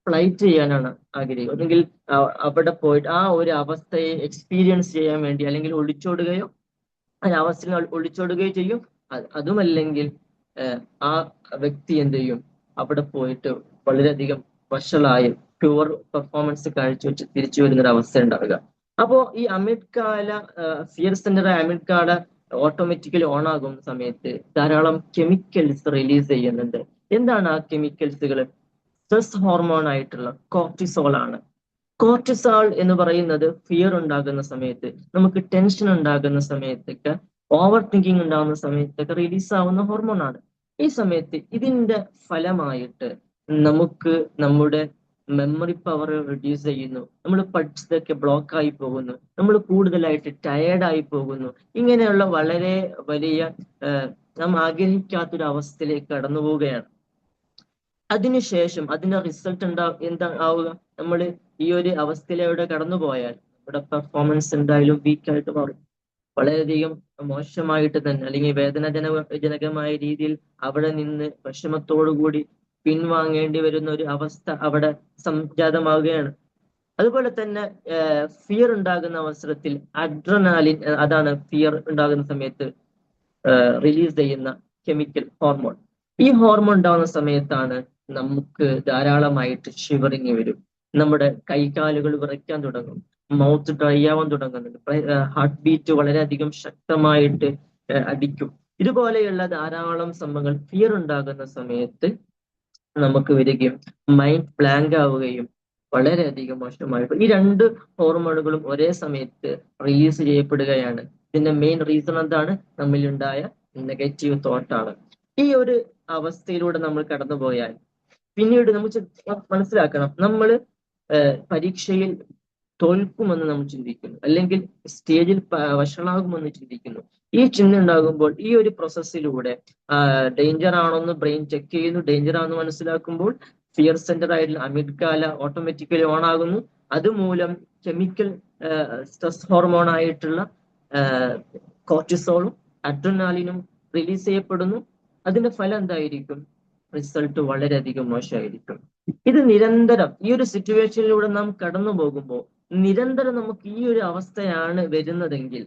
ഫ്ലൈറ്റ് ചെയ്യാനാണ് ആഗ്രഹിക്കുക. ഒന്നെങ്കിൽ അവിടെ പോയിട്ട് ആ ഒരു അവസ്ഥയെ എക്സ്പീരിയൻസ് ചെയ്യാൻ വേണ്ടി അല്ലെങ്കിൽ ഒളിച്ചോടുകയോ ആ അവസ്ഥയിൽ ഒളിച്ചോടുകയോ ചെയ്യും. അതുമല്ലെങ്കിൽ ആ വ്യക്തി എന്ത് ചെയ്യും, അവിടെ പോയിട്ട് വളരെയധികം വഷളായി പ്യുവർ പെർഫോമൻസ് കാഴ്ചവെച്ച് തിരിച്ചു വരുന്നൊരു അവസ്ഥ ഉണ്ടാവുക. അപ്പോ ഈ amygdala fear centre amygdala automatically on ആകുന്ന സമയത്ത് ധാരാളം കെമിക്കൽസ് റിലീസ് ചെയ്യുന്നുണ്ട്. എന്താണ് ആ കെമിക്കൽസുകൾ? സ്ട്രെസ് ഹോർമോൺ ആയിട്ടുള്ള കോർട്ടിസോൾ ആണ്. കോർട്ടിസോൾ എന്ന് പറയുന്നത് ഫിയർ ഉണ്ടാകുന്ന സമയത്ത്, നമുക്ക് ടെൻഷൻ ഉണ്ടാകുന്ന സമയത്തൊക്കെ, ഓവർ തിങ്കിങ് ഉണ്ടാകുന്ന സമയത്തൊക്കെ റിലീസ് ആവുന്ന ഹോർമോൺ ആണ്. ഈ സമയത്ത് ഇതിന്റെ ഫലമായിട്ട് നമുക്ക് നമ്മുടെ മെമ്മറി പവർ റിഡ്യൂസ് ചെയ്യുന്നു, നമ്മൾ പഠിച്ചതൊക്കെ ബ്ലോക്ക് ആയി പോകുന്നു, നമ്മൾ കൂടുതലായിട്ട് ടയേർഡായി പോകുന്നു. ഇങ്ങനെയുള്ള വളരെ വലിയ നാം ആഗ്രഹിക്കാത്തൊരു അവസ്ഥയിലേക്ക് കടന്നു പോവുകയാണ്. അതിനുശേഷം അതിന്റെ റിസൾട്ട് എന്താ ആവുക? നമ്മൾ ഈ ഒരു അവസ്ഥയിലൂടെ കടന്നുപോയാൽ നമ്മുടെ പെർഫോമൻസ് എന്തായാലും വീക്കായിട്ട് മാറും. വളരെയധികം മോശമായിട്ട് തന്നെ അല്ലെങ്കിൽ വേദനാജനകമായ രീതിയിൽ അവിടെ നിന്ന് വിഷമത്തോടുകൂടി പിൻവാങ്ങേണ്ടി വരുന്ന ഒരു അവസ്ഥ അവിടെ സംജാതമാവുകയാണ്. അതുപോലെ തന്നെ ഫിയർ ഉണ്ടാകുന്ന അവസരത്തിൽ അഡ്രനാലിൻ, അതാണ് ഫിയർ ഉണ്ടാകുന്ന സമയത്ത് റിലീസ് ചെയ്യുന്ന കെമിക്കൽ ഹോർമോൺ. ഈ ഹോർമോൺ ഉണ്ടാകുന്ന സമയത്താണ് നമുക്ക് ധാരാളമായിട്ട് ഷിവറിങ് വരും, നമ്മുടെ കൈകാലുകൾ വിറയ്ക്കാൻ തുടങ്ങും, മൗത്ത് ഡ്രൈ ആവാൻ തുടങ്ങുന്നുണ്ട്, ഹാർട്ട് ബീറ്റ് വളരെയധികം ശക്തമായിട്ട് അടിക്കും. ഇതുപോലെയുള്ള ധാരാളം സംഭവങ്ങൾ ഫിയർ ഉണ്ടാകുന്ന സമയത്ത് നമുക്ക് വരികയും മൈൻഡ് ബ്ലാങ്ക് ആവുകയും വളരെയധികം മോശമായിട്ട് ഈ രണ്ട് ഹോർമോണുകളും ഒരേ സമയത്ത് റിലീസ് ചെയ്യപ്പെടുകയാണ്. ഇതിന്റെ മെയിൻ റീസൺ എന്താണ്? നമ്മിലുണ്ടായ നെഗറ്റീവ് തോട്ടാണ്. ഈ ഒരു അവസ്ഥയിലൂടെ നമ്മൾ കടന്നുപോയാൽ പിന്നീട് നമുക്ക് മനസ്സിലാക്കണം, നമ്മൾ പരീക്ഷയിൽ തോൽക്കുമെന്ന് നമ്മൾ ചിന്തിക്കുന്നു, അല്ലെങ്കിൽ സ്റ്റേജിൽ വഷളാകുമെന്ന് ചിന്തിക്കുന്നു. ഈ ചിന്ത ഉണ്ടാകുമ്പോൾ ഈ ഒരു പ്രോസസ്സിലൂടെ ഡേഞ്ചർ ആണോന്ന് ബ്രെയിൻ ചെക്ക് ചെയ്യുന്നു. ഡേഞ്ചർ ആണെന്ന് മനസ്സിലാക്കുമ്പോൾ ഫിയർ സെന്റർ ആയിട്ടുള്ള അമിഗ്ഡാല ഓട്ടോമാറ്റിക്കലി ഓൺ ആകുന്നു. അതുമൂലം കെമിക്കൽ സ്ട്രെസ് ഹോർമോൺ ആയിട്ടുള്ള കോർട്ടിസോളും അഡ്രിനാലിനും റിലീസ് ചെയ്യപ്പെടുന്നു. അതിന്റെ ഫലം എന്തായിരിക്കും? റിസൾട്ട് വളരെയധികം മോശമായിരിക്കും. ഇത് നിരന്തരം ഈ ഒരു സിറ്റുവേഷനിലൂടെ നാം കടന്നു പോകുമ്പോൾ നിരന്തരം നമുക്ക് ഈ ഒരു അവസ്ഥയാണ് വരുന്നതെങ്കിൽ,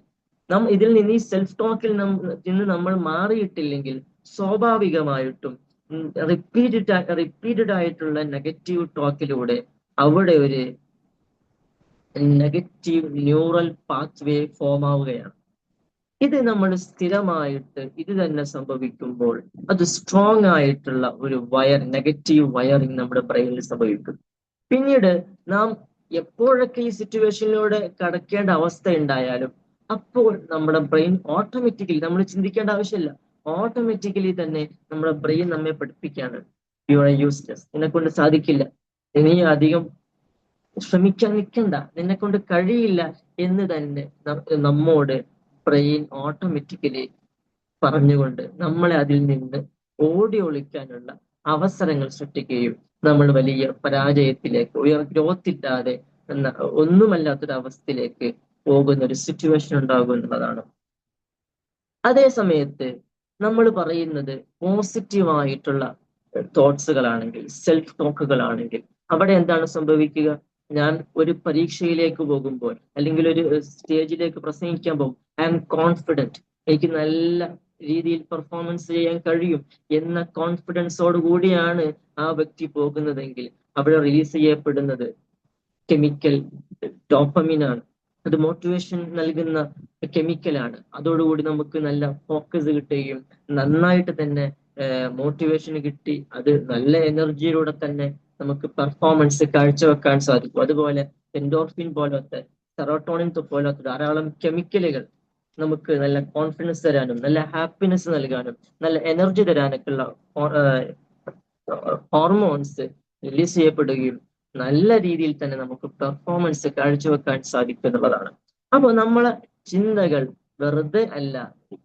നാം ഇതിൽ നിന്ന് ഈ സെൽഫ് ടോക്കിൽ നിന്ന് നമ്മൾ മാറിയിട്ടില്ലെങ്കിൽ സ്വാഭാവികമായിട്ടും റിപ്പീറ്റഡ് ആയിട്ടുള്ള നെഗറ്റീവ് ടോക്കിലൂടെ അവിടെ ഒരു negative neural path wave form ആവുകയാണ്. ഇത് നമ്മൾ സ്ഥിരമായിട്ട് ഇത് തന്നെ സംഭവിക്കുമ്പോൾ അത് സ്ട്രോങ് ആയിട്ടുള്ള ഒരു നെഗറ്റീവ് വയറിങ് നമ്മുടെ ബ്രെയിനിൽ സംഭവിക്കും. പിന്നീട് നാം എപ്പോഴൊക്കെ ഈ സിറ്റുവേഷനിലൂടെ കടക്കേണ്ട അവസ്ഥ ഉണ്ടായാലും അപ്പോൾ നമ്മുടെ ബ്രെയിൻ ഓട്ടോമാറ്റിക്കലി, നമ്മൾ ചിന്തിക്കേണ്ട ആവശ്യമില്ല, ഓട്ടോമാറ്റിക്കലി തന്നെ നമ്മുടെ ബ്രെയിൻ നമ്മെ പഠിപ്പിക്കുകയാണ്, യു ആർ യൂസ്ലെസ്, നിന്നെ കൊണ്ട് സാധിക്കില്ല, നീ അധികം ശ്രമിക്കാൻ നിൽക്കണ്ട, നിന്നെ കൊണ്ട് കഴിയില്ല എന്ന് തന്നെ നമ്മോട് ബ്രെയിൻ ഓട്ടോമാറ്റിക്കലി പറഞ്ഞുകൊണ്ട് നമ്മളെ അതിൽ നിന്ന് ഓടി ഒളിക്കാനുള്ള അവസരങ്ങൾ സൃഷ്ടിക്കുകയും നമ്മൾ വലിയ പരാജയത്തിലേക്ക് ഗ്രോത്ത് ഇല്ലാതെ എന്ന ഒന്നുമല്ലാത്തൊരു അവസ്ഥയിലേക്ക് പോകുന്ന ഒരു സിറ്റുവേഷൻ ഉണ്ടാകും എന്നുള്ളതാണ്. അതേ സമയത്ത് നമ്മൾ പറയുന്നത് പോസിറ്റീവായിട്ടുള്ള തോട്ട്സുകളാണെങ്കിൽ, സെൽഫ് ടോക്കുകളാണെങ്കിൽ, അവിടെ എന്താണ് സംഭവിക്കുക? ഞാൻ ഒരു പരീക്ഷയിലേക്ക് പോകുമ്പോൾ അല്ലെങ്കിൽ ഒരു സ്റ്റേജിലേക്ക് പ്രസംഗിക്കാൻ പോകും, ഐ ആം കോൺഫിഡന്റ്, എനിക്ക് നല്ല രീതിയിൽ പെർഫോമൻസ് ചെയ്യാൻ കഴിയും എന്ന കോൺഫിഡൻസോട് കൂടിയാണ് ആ വ്യക്തി പോകുന്നതെങ്കിൽ അവിടെ റിലീസ് ചെയ്യപ്പെടുന്നത് കെമിക്കൽ ഡോപ്പമിനാണ്. അത് മോട്ടിവേഷൻ നൽകുന്ന കെമിക്കലാണ്. അതോടുകൂടി നമുക്ക് നല്ല ഫോക്കസ് കിട്ടുകയും നന്നായിട്ട് തന്നെ മോട്ടിവേഷൻ കിട്ടി അത് നല്ല എനർജിയിലൂടെ തന്നെ നമുക്ക് പെർഫോമൻസ് കാഴ്ചവെക്കാൻ സാധിക്കും. അതുപോലെ എൻഡോർഫിൻ പോലത്തെ, സെറോട്ടോണിൻ പോലത്തെ ധാരാളം കെമിക്കലുകൾ നമുക്ക് നല്ല കോൺഫിഡൻസ് തരാനും നല്ല ഹാപ്പിനെസ് നൽകാനും നല്ല എനർജി തരാനൊക്കെയുള്ള ഹോർമോൺസ് റിലീസ് ചെയ്യപ്പെടുകയും നല്ല രീതിയിൽ തന്നെ നമുക്ക് പെർഫോമൻസ് കാഴ്ചവെക്കാൻ സാധിക്കും എന്നുള്ളതാണ്. അപ്പൊ നമ്മളെ ചിന്തകൾ വെറുതെ അല്ല,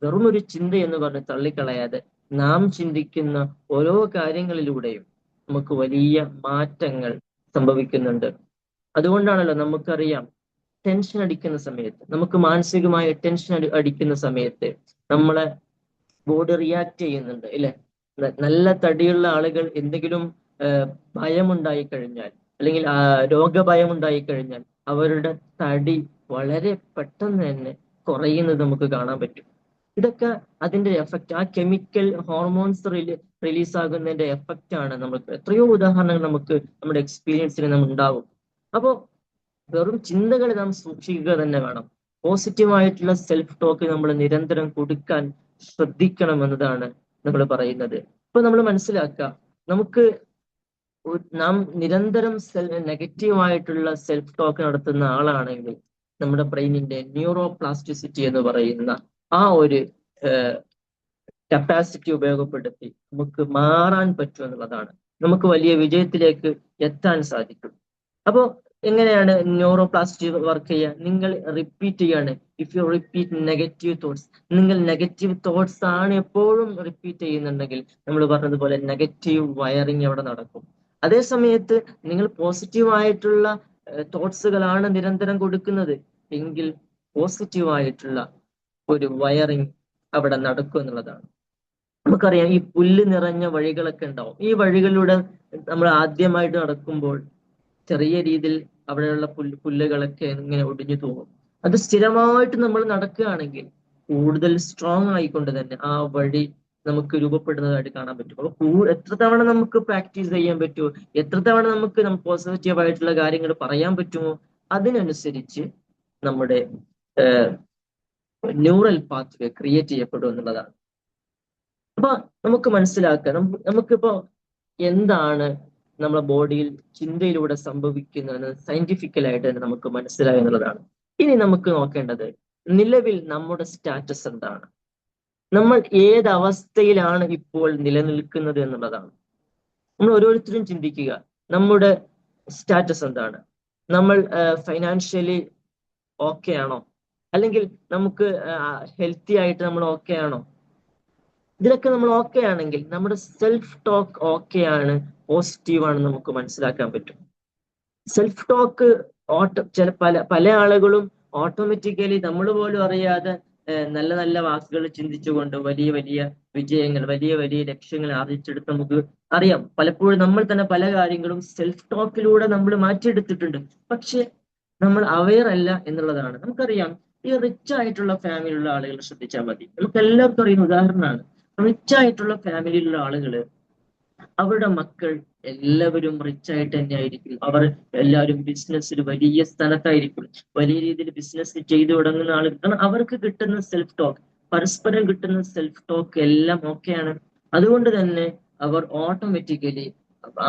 വെറും ഒരു ചിന്ത എന്ന് പറഞ്ഞ് തള്ളിക്കളയാതെ നാം ചിന്തിക്കുന്ന ഓരോ കാര്യങ്ങളിലൂടെയും നമുക്ക് വലിയ മാറ്റങ്ങൾ സംഭവിക്കുന്നുണ്ട്. അതുകൊണ്ടാണല്ലോ നമുക്കറിയാം, ടെൻഷൻ അടിക്കുന്ന സമയത്ത്, നമുക്ക് മാനസികമായ ടെൻഷൻ അടിക്കുന്ന സമയത്ത് നമ്മളെ ബോഡി റിയാക്ട് ചെയ്യുന്നുണ്ട് അല്ലെ? നല്ല തടിയുള്ള ആളുകൾ എന്തെങ്കിലും ഭയമുണ്ടായി കഴിഞ്ഞാൽ അല്ലെങ്കിൽ രോഗഭയം ഉണ്ടായി കഴിഞ്ഞാൽ അവരുടെ തടി വളരെ പെട്ടെന്ന് തന്നെ കുറയുന്നത് നമുക്ക് കാണാൻ പറ്റും. ഇതൊക്കെ അതിന്റെ എഫക്റ്റ്, ആ കെമിക്കൽ ഹോർമോൺസ് റിലീസ് ആകുന്നതിന്റെ എഫക്റ്റ് ആണ്. നമുക്ക് എത്രയോ ഉദാഹരണങ്ങൾ നമുക്ക് നമ്മുടെ എക്സ്പീരിയൻസിന് നമ്മൾ ഉണ്ടാവും. അപ്പോൾ വെറും ചിന്തകൾ നാം സൂക്ഷിക്കുക തന്നെ വേണം. പോസിറ്റീവായിട്ടുള്ള സെൽഫ് ടോക്ക് നമ്മൾ നിരന്തരം കൊടുക്കാൻ ശ്രദ്ധിക്കണം എന്നതാണ് നമ്മൾ പറയുന്നത്. ഇപ്പൊ നമ്മൾ മനസ്സിലാക്കുക, നമുക്ക് നാം നിരന്തരം നെഗറ്റീവായിട്ടുള്ള സെൽഫ് ടോക്ക് നടത്തുന്ന ആളാണെങ്കിൽ നമ്മുടെ ബ്രെയിനിന്റെ ന്യൂറോ പ്ലാസ്റ്റിസിറ്റി എന്ന് പറയുന്ന ആ ഒരു കപ്പാസിറ്റി ഉപയോഗപ്പെടുത്തി നമുക്ക് മാറാൻ പറ്റും എന്നുള്ളതാണ്. നമുക്ക് വലിയ വിജയത്തിലേക്ക് എത്താൻ സാധിക്കും. അപ്പോ എങ്ങനെയാണ് ന്യൂറോ പ്ലാസ്റ്റിസിറ്റി വർക്ക് ചെയ്യുക? നിങ്ങൾ റിപ്പീറ്റ് ചെയ്യാണ്. If you repeat negative thoughts, നിങ്ങൾ നെഗറ്റീവ് തോട്ട്സ് ആണ് എപ്പോഴും റിപ്പീറ്റ് ചെയ്യുന്നുണ്ടെങ്കിൽ നമ്മൾ പറഞ്ഞതുപോലെ നെഗറ്റീവ് വയറിങ് അവിടെ നടക്കും. അതേ സമയത്ത് നിങ്ങൾ പോസിറ്റീവായിട്ടുള്ള തോട്ട്സുകളാണ് നിരന്തരം കൊടുക്കുന്നത് എങ്കിൽ പോസിറ്റീവായിട്ടുള്ള ഒരു വയറിങ് അവിടെ നടക്കും എന്നുള്ളതാണ്. നമുക്കറിയാം, ഈ പുല്ല് നിറഞ്ഞ വഴികളൊക്കെ ഉണ്ടാവും. ഈ വഴികളിലൂടെ നമ്മൾ ആദ്യമായിട്ട് നടക്കുമ്പോൾ ചെറിയ രീതിയിൽ അവിടെയുള്ള പുല്ലുകളൊക്കെ ഇങ്ങനെ ഒടിഞ്ഞു തോന്നും. അത് സ്ഥിരമായിട്ട് നമ്മൾ നടക്കുകയാണെങ്കിൽ കൂടുതൽ സ്ട്രോങ് ആയിക്കൊണ്ട് തന്നെ ആ വഴി നമുക്ക് രൂപപ്പെടുന്നതായിട്ട് കാണാൻ പറ്റും. അപ്പോൾ എത്ര തവണ നമുക്ക് പ്രാക്ടീസ് ചെയ്യാൻ പറ്റുമോ, എത്ര തവണ നമുക്ക് പോസിറ്റീവ് ആയിട്ടുള്ള കാര്യങ്ങൾ പറയാൻ പറ്റുമോ, അതിനനുസരിച്ച് നമ്മുടെ ന്യൂറൽ പാത്വേ ക്രിയേറ്റ് ചെയ്യപ്പെടും എന്നുള്ളതാണ്. അപ്പൊ നമുക്ക് മനസ്സിലാക്കാം, നമുക്കിപ്പോ എന്താണ് നമ്മുടെ ബോഡിയിൽ ചിന്തയിലൂടെ സംഭവിക്കുന്നത് സയന്റിഫിക്കലായിട്ട് തന്നെ നമുക്ക് മനസ്സിലായി എന്നുള്ളതാണ്. ഇനി നമുക്ക് നോക്കേണ്ടത് നിലവിൽ നമ്മുടെ സ്റ്റാറ്റസ് എന്താണ്, നമ്മൾ ഏത് അവസ്ഥയിലാണ് ഇപ്പോൾ നിലനിൽക്കുന്നത് എന്നുള്ളതാണ്. നമ്മൾ ഓരോരുത്തരും ചിന്തിക്കുക, നമ്മുടെ സ്റ്റാറ്റസ് എന്താണ്? നമ്മൾ ഫൈനാൻഷ്യലി ഓക്കെ ആണോ? അല്ലെങ്കിൽ നമുക്ക് ഹെൽത്തി ആയിട്ട് നമ്മൾ ഓക്കെ ആണോ? ഇതിലൊക്കെ നമ്മൾ ഓക്കെ ആണെങ്കിൽ നമ്മുടെ സെൽഫ് ടോക്ക് ഓക്കെ ആണ്, പോസിറ്റീവ് ആണെന്ന് നമുക്ക് മനസ്സിലാക്കാൻ പറ്റും. സെൽഫ് ടോക്ക് പല ആളുകളും ഓട്ടോമാറ്റിക്കലി നമ്മൾ പോലും അറിയാതെ നല്ല നല്ല വാക്കുകൾ ചിന്തിച്ചുകൊണ്ട് വലിയ വലിയ വിജയങ്ങൾ, വലിയ വലിയ ലക്ഷ്യങ്ങൾ ആർജിച്ചെടുത്ത് നമുക്ക് അറിയാം. പലപ്പോഴും നമ്മൾ തന്നെ പല കാര്യങ്ങളും സെൽഫ് ടോക്കിലൂടെ നമ്മൾ മാറ്റിയെടുത്തിട്ടുണ്ട്. പക്ഷെ നമ്മൾ അവെയർ അല്ല എന്നുള്ളതാണ്. നമുക്കറിയാം, ഈ റിച്ച് ആയിട്ടുള്ള ഫാമിലിയിലുള്ള ആളുകൾ ശ്രദ്ധിച്ചാൽ മതി. നമുക്ക് എല്ലാവർക്കും അറിയുന്ന ഉദാഹരണമാണ്. റിച്ച് ആയിട്ടുള്ള ഫാമിലിയിലുള്ള ആളുകള് അവരുടെ മക്കൾ എല്ലാവരും റിച്ച് ആയിട്ട് തന്നെ ആയിരിക്കും. അവർ എല്ലാവരും ബിസിനസ്സിൽ വലിയ സ്ഥലത്തായിരിക്കും, വലിയ രീതിയിൽ ബിസിനസ് ചെയ്തു തുടങ്ങുന്ന ആളുകൾ. കാരണം അവർക്ക് കിട്ടുന്ന സെൽഫ് ടോക്ക്, പരസ്പരം കിട്ടുന്ന സെൽഫ് ടോക്ക് എല്ലാം ഓക്കെയാണ്. അതുകൊണ്ട് തന്നെ അവർ ഓട്ടോമാറ്റിക്കലി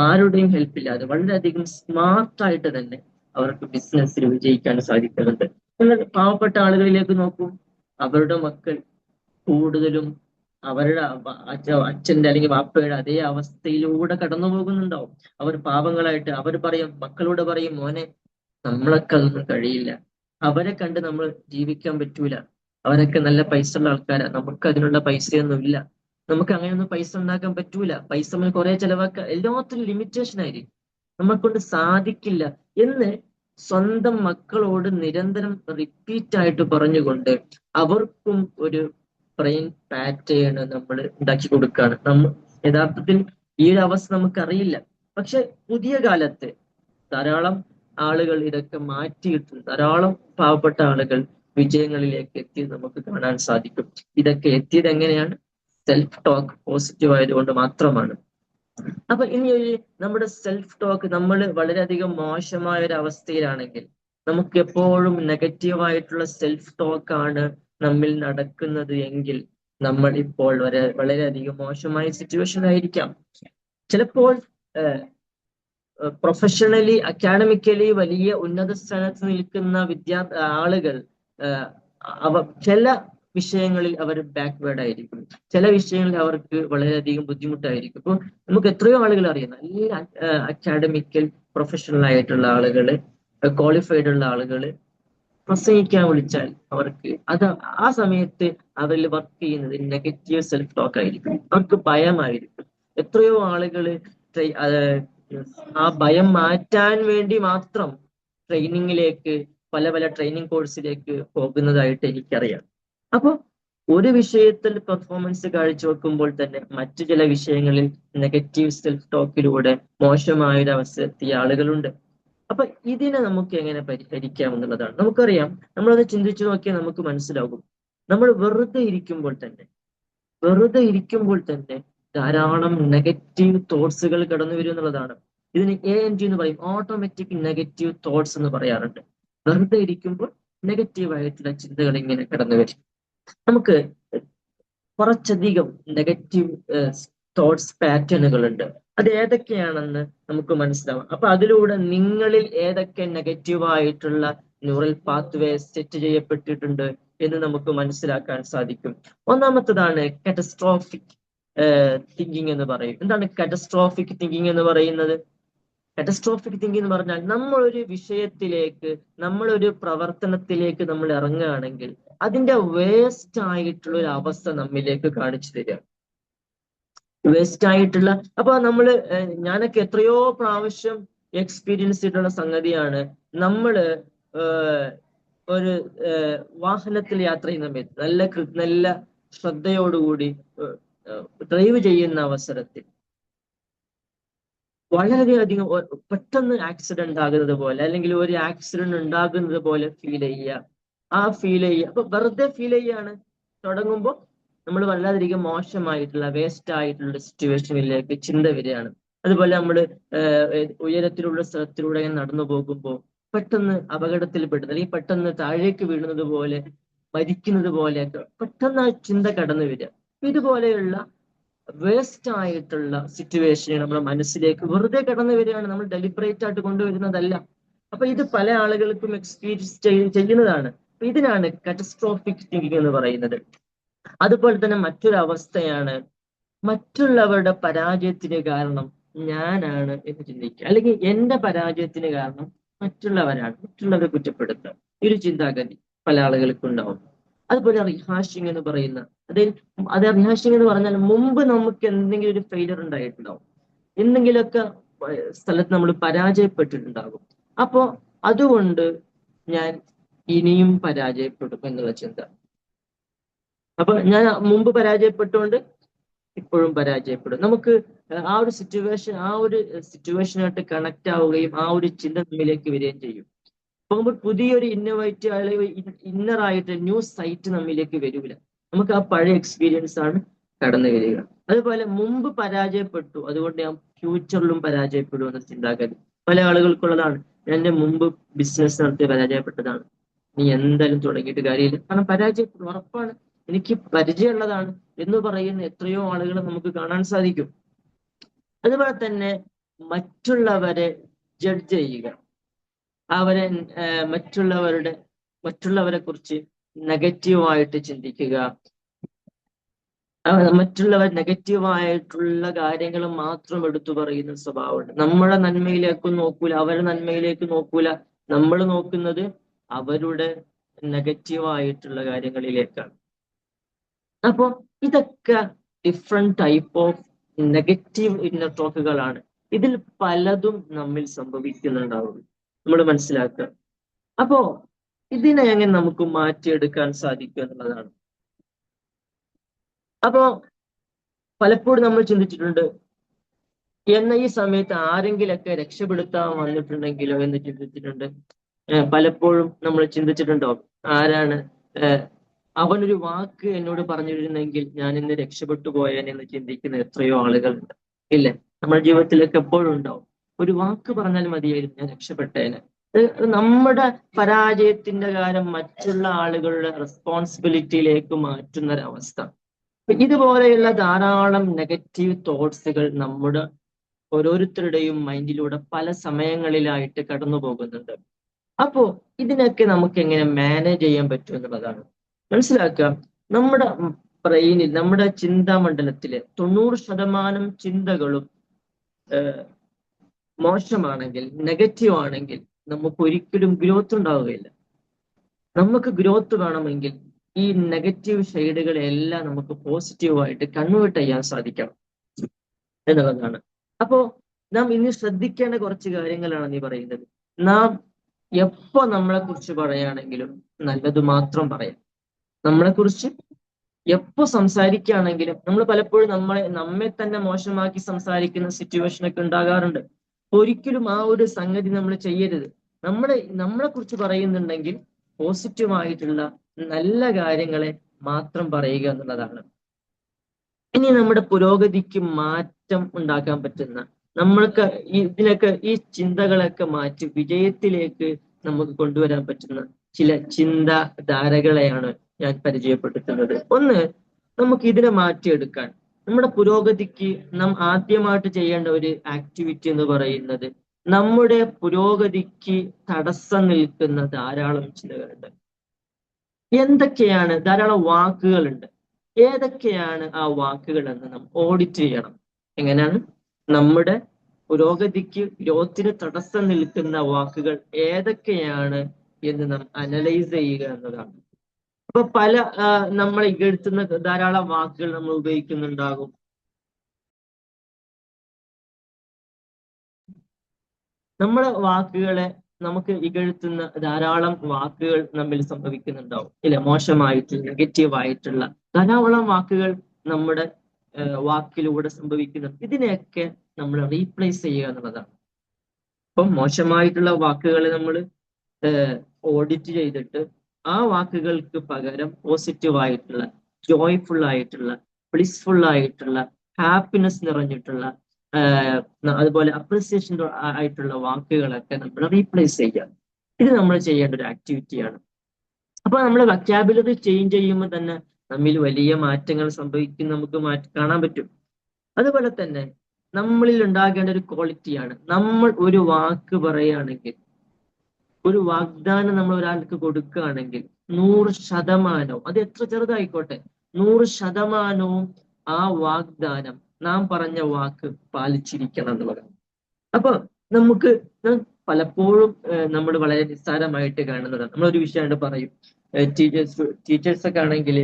ആരുടെയും ഹെൽപ്പില്ലാതെ വളരെയധികം സ്മാർട്ടായിട്ട് തന്നെ അവർക്ക് ബിസിനസ്സിൽ വിജയിക്കാൻ സാധിക്കുന്നുണ്ട്. എന്നാൽ പാവപ്പെട്ട ആളുകളിലേക്ക് നോക്കൂ, അവരുടെ മക്കൾ കൂടുതലും അവരുടെ അച്ഛന്റെ അല്ലെങ്കിൽ വാപ്പയുടെ അതേ അവസ്ഥയിലൂടെ കടന്നു പോകുന്നുണ്ടാവും. അവർ പാവങ്ങളായിട്ട് അവർ പറയും, മക്കളോട് പറയും, മോനെ നമ്മളൊക്കെ അതൊന്നും കഴിയില്ല, അവരെ കണ്ട് നമ്മൾ ജീവിക്കാൻ പറ്റൂല, അവരൊക്കെ നല്ല പൈസ ഉള്ള ആൾക്കാരാണ്. നമുക്ക് അതിനുള്ള പൈസയൊന്നും ഇല്ല. നമുക്ക് അങ്ങനെയൊന്നും പൈസ ഉണ്ടാക്കാൻ പറ്റൂല. പൈസ നമ്മൾ കുറെ ചെലവാക്കാൻ, എല്ലാത്തിനും ലിമിറ്റേഷൻ ആയിരിക്കും. നമ്മളെക്കൊണ്ട് സാധിക്കില്ല എന്ന് സ്വന്തം മക്കളോട് നിരന്തരം റിപ്പീറ്റ് ആയിട്ട് പറഞ്ഞുകൊണ്ട് അവർക്കും ഒരു ബ്രെയിൻ പാറ്റേൺ നമ്മൾ ഉണ്ടാക്കി കൊടുക്കുകയാണ്. യഥാർത്ഥത്തിൽ ഈ ഒരു അവസ്ഥ നമുക്കറിയില്ല. പക്ഷെ പുതിയ കാലത്ത് ധാരാളം ആളുകൾ ഇതൊക്കെ മാറ്റിയിട്ടുണ്ട്. ധാരാളം പാവപ്പെട്ട ആളുകൾ വിജയങ്ങളിലേക്ക് എത്തി നമുക്ക് കാണാൻ സാധിക്കും. ഇതൊക്കെ എത്തിയത് എങ്ങനെയാണ്? സെൽഫ് ടോക്ക് പോസിറ്റീവ് ആയതുകൊണ്ട് മാത്രമാണ്. അപ്പൊ ഇനി നമ്മുടെ സെൽഫ് ടോക്ക് നമ്മൾ വളരെയധികം മോശമായ ഒരു അവസ്ഥയിലാണെങ്കിൽ, നമുക്ക് എപ്പോഴും നെഗറ്റീവായിട്ടുള്ള സെൽഫ് ടോക്ക് ആണ് നമ്മിൽ നടക്കുന്നത് എങ്കിൽ നമ്മൾ ഇപ്പോൾ വളരെയധികം മോശമായ സിറ്റുവേഷൻ ആയിരിക്കാം. ചിലപ്പോൾ പ്രൊഫഷണലി അക്കാഡമിക്കലി വലിയ ഉന്നത സ്ഥാനത്ത് നിൽക്കുന്ന ആളുകൾ ചില വിഷയങ്ങളിൽ അവർ ബാക്ക്വേർഡ് ആയിരിക്കും. ചില വിഷയങ്ങളിൽ അവർക്ക് വളരെയധികം ബുദ്ധിമുട്ടായിരിക്കും. ഇപ്പൊ നമുക്ക് എത്രയോ ആളുകൾ അറിയാം, നല്ല അക്കാഡമിക്കൽ പ്രൊഫഷണൽ ആയിട്ടുള്ള ആളുകള്, ക്വാളിഫൈഡ് ഉള്ള ആളുകള് പ്രസംഗിക്കാൻ വിളിച്ചാൽ അവർക്ക് ആ സമയത്ത് അവരിൽ വർക്ക് ചെയ്യുന്നത് നെഗറ്റീവ് സെൽഫ് ടോക്ക് ആയിരിക്കും. അവർക്ക് ഭയമായിരിക്കും. എത്രയോ ആളുകള് ആ ഭയം മാറ്റാൻ വേണ്ടി മാത്രം ട്രെയിനിങ്ങിലേക്ക്, പല പല ട്രെയിനിങ് കോഴ്സിലേക്ക് പോകുന്നതായിട്ട് എനിക്കറിയാം. അപ്പൊ ഒരു വിഷയത്തിൽ പെർഫോമൻസ് കാഴ്ചവെക്കുമ്പോൾ തന്നെ മറ്റു ചില വിഷയങ്ങളിൽ നെഗറ്റീവ് സെൽഫ് ടോക്കിലൂടെ മോശമായൊരു അവസ്ഥ എത്തിയ ആളുകളുണ്ട്. അപ്പൊ ഇതിനെ നമുക്ക് എങ്ങനെ പരിഹരിക്കാം എന്നുള്ളതാണ്. നമുക്കറിയാം, നമ്മളത് ചിന്തിച്ചു നോക്കിയാൽ നമുക്ക് മനസ്സിലാകും. നമ്മൾ വെറുതെ ഇരിക്കുമ്പോൾ തന്നെ ധാരാളം നെഗറ്റീവ് തോട്ട്സുകൾ കടന്നു വരും എന്നുള്ളതാണ്. ഇതിന് ANT എന്ന് പറയും, ഓട്ടോമാറ്റിക് നെഗറ്റീവ് തോട്ട്സ് എന്ന് പറയാറുണ്ട്. വെറുതെ ഇരിക്കുമ്പോൾ നെഗറ്റീവ് ആയിട്ടുള്ള ചിന്തകൾ ഇങ്ങനെ കടന്നു വരും. നമുക്ക് കുറച്ചധികം നെഗറ്റീവ് തോട്ട്സ് പാറ്റേണുകൾ ഉണ്ട്. അത് ഏതൊക്കെയാണെന്ന് നമുക്ക് മനസ്സിലാവും. അപ്പൊ അതിലൂടെ നിങ്ങളിൽ ഏതൊക്കെ നെഗറ്റീവായിട്ടുള്ള ന്യൂറൽ പാത്വേ സെറ്റ് ചെയ്യപ്പെട്ടിട്ടുണ്ട് എന്ന് നമുക്ക് മനസ്സിലാക്കാൻ സാധിക്കും. ഒന്നാമത്തതാണ് കാറ്റസ്ട്രോഫിക് തിങ്കിങ് എന്ന് പറയും. എന്താണ് കാറ്റസ്ട്രോഫിക് തിങ്കിങ് എന്ന് പറയുന്നത്? കാറ്റസ്ട്രോഫിക് തിങ്കിങ് എന്ന് പറഞ്ഞാൽ നമ്മളൊരു വിഷയത്തിലേക്ക്, നമ്മളൊരു പ്രവർത്തനത്തിലേക്ക് നമ്മൾ ഇറങ്ങുകയാണെങ്കിൽ അതിന്റെ വേസ്റ്റ് ആയിട്ടുള്ള ഒരു അവസ്ഥ നമ്മിലേക്ക് കാണിച്ചു തരിക. വേസ്റ്റ് ആയിട്ടുള്ള, അപ്പൊ ഞാനൊക്കെ എത്രയോ പ്രാവശ്യം എക്സ്പീരിയൻസ് ചെയ്തിട്ടുള്ള സംഗതിയാണ്. നമ്മള് ഒരു വാഹനത്തിൽ യാത്ര ചെയ്യുന്ന സമയത്ത് നല്ല ശ്രദ്ധയോടുകൂടി ഡ്രൈവ് ചെയ്യുന്ന അവസരത്തിൽ വളരെയധികം പെട്ടെന്ന് ആക്സിഡന്റ് ആകുന്നത് പോലെ, അല്ലെങ്കിൽ ഒരു ആക്സിഡന്റ് ഉണ്ടാകുന്നത് പോലെ ഫീൽ ചെയ്യുക. അപ്പൊ വെറുതെ ഫീൽ ചെയ്യാണ്. തുടങ്ങുമ്പോൾ നമ്മൾ വളരെയധികം മോശമായിട്ടുള്ള വേസ്റ്റ് ആയിട്ടുള്ള സിറ്റുവേഷനിലേക്ക് ചിന്ത വരികയാണ്. അതുപോലെ നമ്മൾ ഉയരത്തിലുള്ള സ്ഥലത്തിലൂടെ നടന്നു പോകുമ്പോൾ പെട്ടെന്ന് അപകടത്തിൽപ്പെടുന്നത്, അല്ലെങ്കിൽ പെട്ടെന്ന് താഴേക്ക് വീഴുന്നത് പോലെ, മരിക്കുന്നത് പോലെയൊക്കെ പെട്ടെന്ന് ആ ചിന്ത കടന്നു വരിക. ഇതുപോലെയുള്ള വേസ്റ്റ് ആയിട്ടുള്ള സിറ്റുവേഷൻ നമ്മുടെ മനസ്സിലേക്ക് വെറുതെ കടന്നു വരികയാണ്. നമ്മൾ ഡെലിബറേറ്റ് ആയിട്ട് കൊണ്ടുവരുന്നതല്ല. അപ്പൊ ഇത് പല ആളുകൾക്കും എക്സ്പീരിയൻസ് ചെയ്യുന്നതാണ്. ഇതിനാണ് കാറ്റസ്ട്രോഫിക് തിങ്കിങ് എന്ന് പറയുന്നത്. അതുപോലെ തന്നെ മറ്റൊരു അവസ്ഥയാണ് മറ്റുള്ളവരുടെ പരാജയത്തിന് കാരണം ഞാനാണ് എന്ന് ചിന്തിക്കുക, അല്ലെങ്കിൽ എന്റെ പരാജയത്തിന് കാരണം മറ്റുള്ളവരെ കുറ്റപ്പെടുത്തുക. ഒരു ചിന്താഗതി പല ആളുകൾക്കും ഉണ്ടാവും. അതുപോലെ റിഹാഷിങ് എന്ന് പറയുന്ന, റിഹാഷിങ് എന്ന് പറഞ്ഞാൽ മുമ്പ് നമുക്ക് എന്തെങ്കിലും ഒരു ഫെയിലിയർ ഉണ്ടായിട്ടുണ്ടാവും, എന്തെങ്കിലുമൊക്കെ സ്ഥലത്ത് നമ്മൾ പരാജയപ്പെട്ടിട്ടുണ്ടാകും. അപ്പോ അതുകൊണ്ട് ഞാൻ ഇനിയും പരാജയപ്പെടും എന്നുള്ള ചിന്ത. അപ്പൊ ഞാൻ മുമ്പ് പരാജയപ്പെട്ടുകൊണ്ട് ഇപ്പോഴും പരാജയപ്പെടും. നമുക്ക് ആ ഒരു സിറ്റുവേഷനായിട്ട് കണക്ട് ആവുകയും ആ ഒരു ചിന്ത നമ്മിലേക്ക് വരികയും ചെയ്യും. അപ്പൊ പുതിയൊരു ഇന്നോവേറ്റീവ് അല്ലെങ്കിൽ ഇന്നറായിട്ട് ന്യൂ സൈറ്റ് നമ്മിലേക്ക് വരില്ല. നമുക്ക് ആ പഴയ എക്സ്പീരിയൻസ് ആണ് കടന്നു വരിക. അതുപോലെ മുമ്പ് പരാജയപ്പെട്ടു, അതുകൊണ്ട് ഞാൻ ഫ്യൂച്ചറിലും പരാജയപ്പെടും എന്ന ചിന്താഗതി പല ആളുകൾക്കുള്ളതാണ്. എന്റെ മുമ്പ് ബിസിനസ് നടത്തി പരാജയപ്പെട്ടതാണ്, നീ എന്തായാലും തുടങ്ങിയിട്ട് കാര്യമില്ല, കാരണം പരാജയപ്പെടും, ഉറപ്പാണ്, എനിക്ക് പരിചയമുള്ളതാണ് എന്ന് പറയുന്ന എത്രയോ ആളുകളെ നമുക്ക് കാണാൻ സാധിക്കും. അതുപോലെ തന്നെ മറ്റുള്ളവരെ ജഡ്ജ് ചെയ്യുക, മറ്റുള്ളവരെ കുറിച്ച് നെഗറ്റീവായിട്ട് ചിന്തിക്കുക, മറ്റുള്ളവർ നെഗറ്റീവായിട്ടുള്ള കാര്യങ്ങൾ മാത്രം എടുത്തു പറയുന്ന സ്വഭാവമുണ്ട്. നമ്മുടെ നന്മയിലേക്കും നോക്കൂല, അവരുടെ നന്മയിലേക്ക് നോക്കൂല. നമ്മൾ നോക്കുന്നത് അവരുടെ നെഗറ്റീവായിട്ടുള്ള കാര്യങ്ങളിലേക്കാണ്. അപ്പോ ഇതൊക്കെ different type of negative inner ടോക്കുകളാണ്. ഇതിൽ പലതും നമ്മിൽ സംഭവിക്കുന്നുണ്ടാവും, നമ്മൾ മനസ്സിലാക്കുക. അപ്പോ ഇതിനെ എങ്ങനെ നമുക്ക് മാറ്റിയെടുക്കാൻ സാധിക്കും എന്നുള്ളതാണ്. അപ്പോ പലപ്പോഴും നമ്മൾ ചിന്തിച്ചിട്ടുണ്ട്, എന്ന ഈ സമയത്ത് ആരെങ്കിലൊക്കെ രക്ഷപ്പെടുത്താൻ വന്നിട്ടുണ്ടെങ്കിലോ എന്ന് ചിന്തിച്ചിട്ടുണ്ട്. പലപ്പോഴും നമ്മൾ ചിന്തിച്ചിട്ടുണ്ടോ, ആരാണ് അവനൊരു വാക്ക് എന്നോട് പറഞ്ഞിരുന്നെങ്കിൽ ഞാൻ ഇന്ന് രക്ഷപ്പെട്ടു പോയേനെന്ന് ചിന്തിക്കുന്ന എത്രയോ ആളുകളുണ്ട്, ഇല്ലേ? നമ്മുടെ ജീവിതത്തിലൊക്കെ എപ്പോഴും ഉണ്ടാവും. ഒരു വാക്ക് പറഞ്ഞാൽ മതിയായിരുന്നു, ഞാൻ രക്ഷപ്പെട്ടേനെ. നമ്മുടെ പരാജയത്തിന്റെ കാര്യം മറ്റുള്ള ആളുകളുടെ റെസ്പോൺസിബിലിറ്റിയിലേക്ക് മാറ്റുന്ന ഒരവസ്ഥ. ഇതുപോലെയുള്ള ധാരാളം നെഗറ്റീവ് തോട്ട്സുകൾ നമ്മുടെ ഓരോരുത്തരുടെയും മൈൻഡിലൂടെ പല സമയങ്ങളിലായിട്ട് കടന്നു പോകുന്നുണ്ട്. അപ്പോ ഇതിനൊക്കെ നമുക്ക് എങ്ങനെ മാനേജ് ചെയ്യാൻ പറ്റും എന്നുള്ളതാണ് മനസ്സിലാക്കുക. നമ്മുടെ ബ്രെയിനിൽ, നമ്മുടെ ചിന്താമണ്ഡലത്തിലെ 90% ചിന്തകളും മോശമാണെങ്കിൽ, നെഗറ്റീവ് ആണെങ്കിൽ നമുക്ക് ഒരിക്കലും ഗ്രോത്ത് ഉണ്ടാവുകയില്ല. നമുക്ക് ഗ്രോത്ത് വേണമെങ്കിൽ ഈ നെഗറ്റീവ് ഷെയ്ഡുകളെല്ലാം നമുക്ക് പോസിറ്റീവായിട്ട് കൺവേർട്ട് ചെയ്യാൻ സാധിക്കണം എന്നുള്ളതാണ്. അപ്പോ നാം ഇനി ശ്രദ്ധിക്കേണ്ട കുറച്ച് കാര്യങ്ങളാണ് നീ പറയുന്നത്. നാം എപ്പോ നമ്മളെ കുറിച്ച് പറയുകയാണെങ്കിലും നല്ലത് മാത്രം പറയാം. നമ്മളെ കുറിച്ച് എപ്പോ സംസാരിക്കുകയാണെങ്കിലും നമ്മൾ പലപ്പോഴും നമ്മെ തന്നെ മോശമാക്കി സംസാരിക്കുന്ന സിറ്റുവേഷൻ ഒക്കെ ഉണ്ടാകാറുണ്ട്. ഒരിക്കലും ആ ഒരു സംഗതി നമ്മൾ ചെയ്യരുത്. നമ്മളെ കുറിച്ച് പറയുന്നുണ്ടെങ്കിൽ പോസിറ്റീവായിട്ടുള്ള നല്ല കാര്യങ്ങളെ മാത്രം പറയുക എന്നുള്ളതാണ്. ഇനി നമ്മുടെ പുരോഗതിക്ക് മാറ്റം ഉണ്ടാക്കാൻ പറ്റുന്ന, നമ്മൾക്ക് ഇതിനൊക്കെ ഈ ചിന്തകളൊക്കെ മാറ്റി വിജയത്തിലേക്ക് നമുക്ക് കൊണ്ടുവരാൻ പറ്റുന്ന ചില ചിന്താധാരകളെയാണ് ഞാൻ പരിചയപ്പെടുത്തുന്നത്. ഒന്ന്, നമുക്ക് ഇതിനെ മാറ്റിയെടുക്കാൻ, നമ്മുടെ പുരോഗതിക്ക് നാം ആദ്യമായിട്ട് ചെയ്യേണ്ട ഒരു ആക്ടിവിറ്റി എന്ന് പറയുന്നത്, നമ്മുടെ പുരോഗതിക്ക് തടസ്സം നിൽക്കുന്ന ധാരാളം ചിന്തകളുണ്ട്. എന്തൊക്കെയാണ്? ധാരാളം വാക്കുകളുണ്ട്. ഏതൊക്കെയാണ് ആ വാക്കുകൾ എന്ന് നാം ഓഡിറ്റ് ചെയ്യണം. എങ്ങനെയാണ്? നമ്മുടെ പുരോഗതിക്ക്, ഗ്രോത്തിന് തടസ്സം നിൽക്കുന്ന വാക്കുകൾ ഏതൊക്കെയാണ് എന്ന് നാം അനലൈസ് ചെയ്യുക എന്നതാണ്. അപ്പൊ നമ്മളെ ഇകഴ്ത്തുന്ന ധാരാളം വാക്കുകൾ നമ്മൾ ഉപയോഗിക്കുന്നുണ്ടാകും. നമ്മളെ വാക്കുകളെ നമുക്ക് ഇകഴ്ത്തുന്ന ധാരാളം വാക്കുകൾ നമ്മിൽ സംഭവിക്കുന്നുണ്ടാവും, ഇല്ല? മോശമായിട്ടുള്ള, നെഗറ്റീവായിട്ടുള്ള ധാരാളം വാക്കുകൾ നമ്മുടെ വാക്കിലൂടെ സംഭവിക്കുന്നുണ്ട്. ഇതിനെയൊക്കെ നമ്മൾ റീപ്ലേസ് ചെയ്യുക എന്നുള്ളതാണ്. അപ്പം മോശമായിട്ടുള്ള വാക്കുകളെ നമ്മൾ ഓഡിറ്റ് ചെയ്തിട്ട് ആ വാക്കുകൾക്ക് പകരം പോസിറ്റീവായിട്ടുള്ള, ജോയ്ഫുൾ ആയിട്ടുള്ള, ബ്ലിസ്ഫുൾ ആയിട്ടുള്ള, ഹാപ്പിനെസ് നിറഞ്ഞിട്ടുള്ള, അതുപോലെ അപ്രിസിയേഷൻ ആയിട്ടുള്ള വാക്കുകളൊക്കെ നമ്മൾ റീപ്ലേസ് ചെയ്യുക. ഇത് നമ്മൾ ചെയ്യേണ്ട ഒരു ആക്ടിവിറ്റിയാണ്. അപ്പൊ നമ്മൾ വൊക്കാബുലറി ചേഞ്ച് ചെയ്യുമ്പോൾ തന്നെ നമ്മിൽ വലിയ മാറ്റങ്ങൾ സംഭവിക്കും, നമുക്ക് കാണാൻ പറ്റും. അതുപോലെ തന്നെ നമ്മളിൽ ഉണ്ടാകേണ്ട ഒരു ക്വാളിറ്റിയാണ്, നമ്മൾ ഒരു വാക്ക് പറയുകയാണെങ്കിൽ, ഒരു വാഗ്ദാനം നമ്മൾ ഒരാൾക്ക് കൊടുക്കുകയാണെങ്കിൽ 100%, അത് എത്ര ചെറുതായിക്കോട്ടെ, 100% ആ വാഗ്ദാനം, നാം പറഞ്ഞ വാക്ക് പാലിച്ചിരിക്കണം എന്നുള്ളതാണ്. അപ്പൊ നമുക്ക് പലപ്പോഴും നമ്മൾ വളരെ നിസ്സാരമായിട്ട് കാണുന്നതാണ്. നമ്മളൊരു വിഷയമായിട്ട് പറയും, ടീച്ചേഴ്സൊക്കെ ആണെങ്കിൽ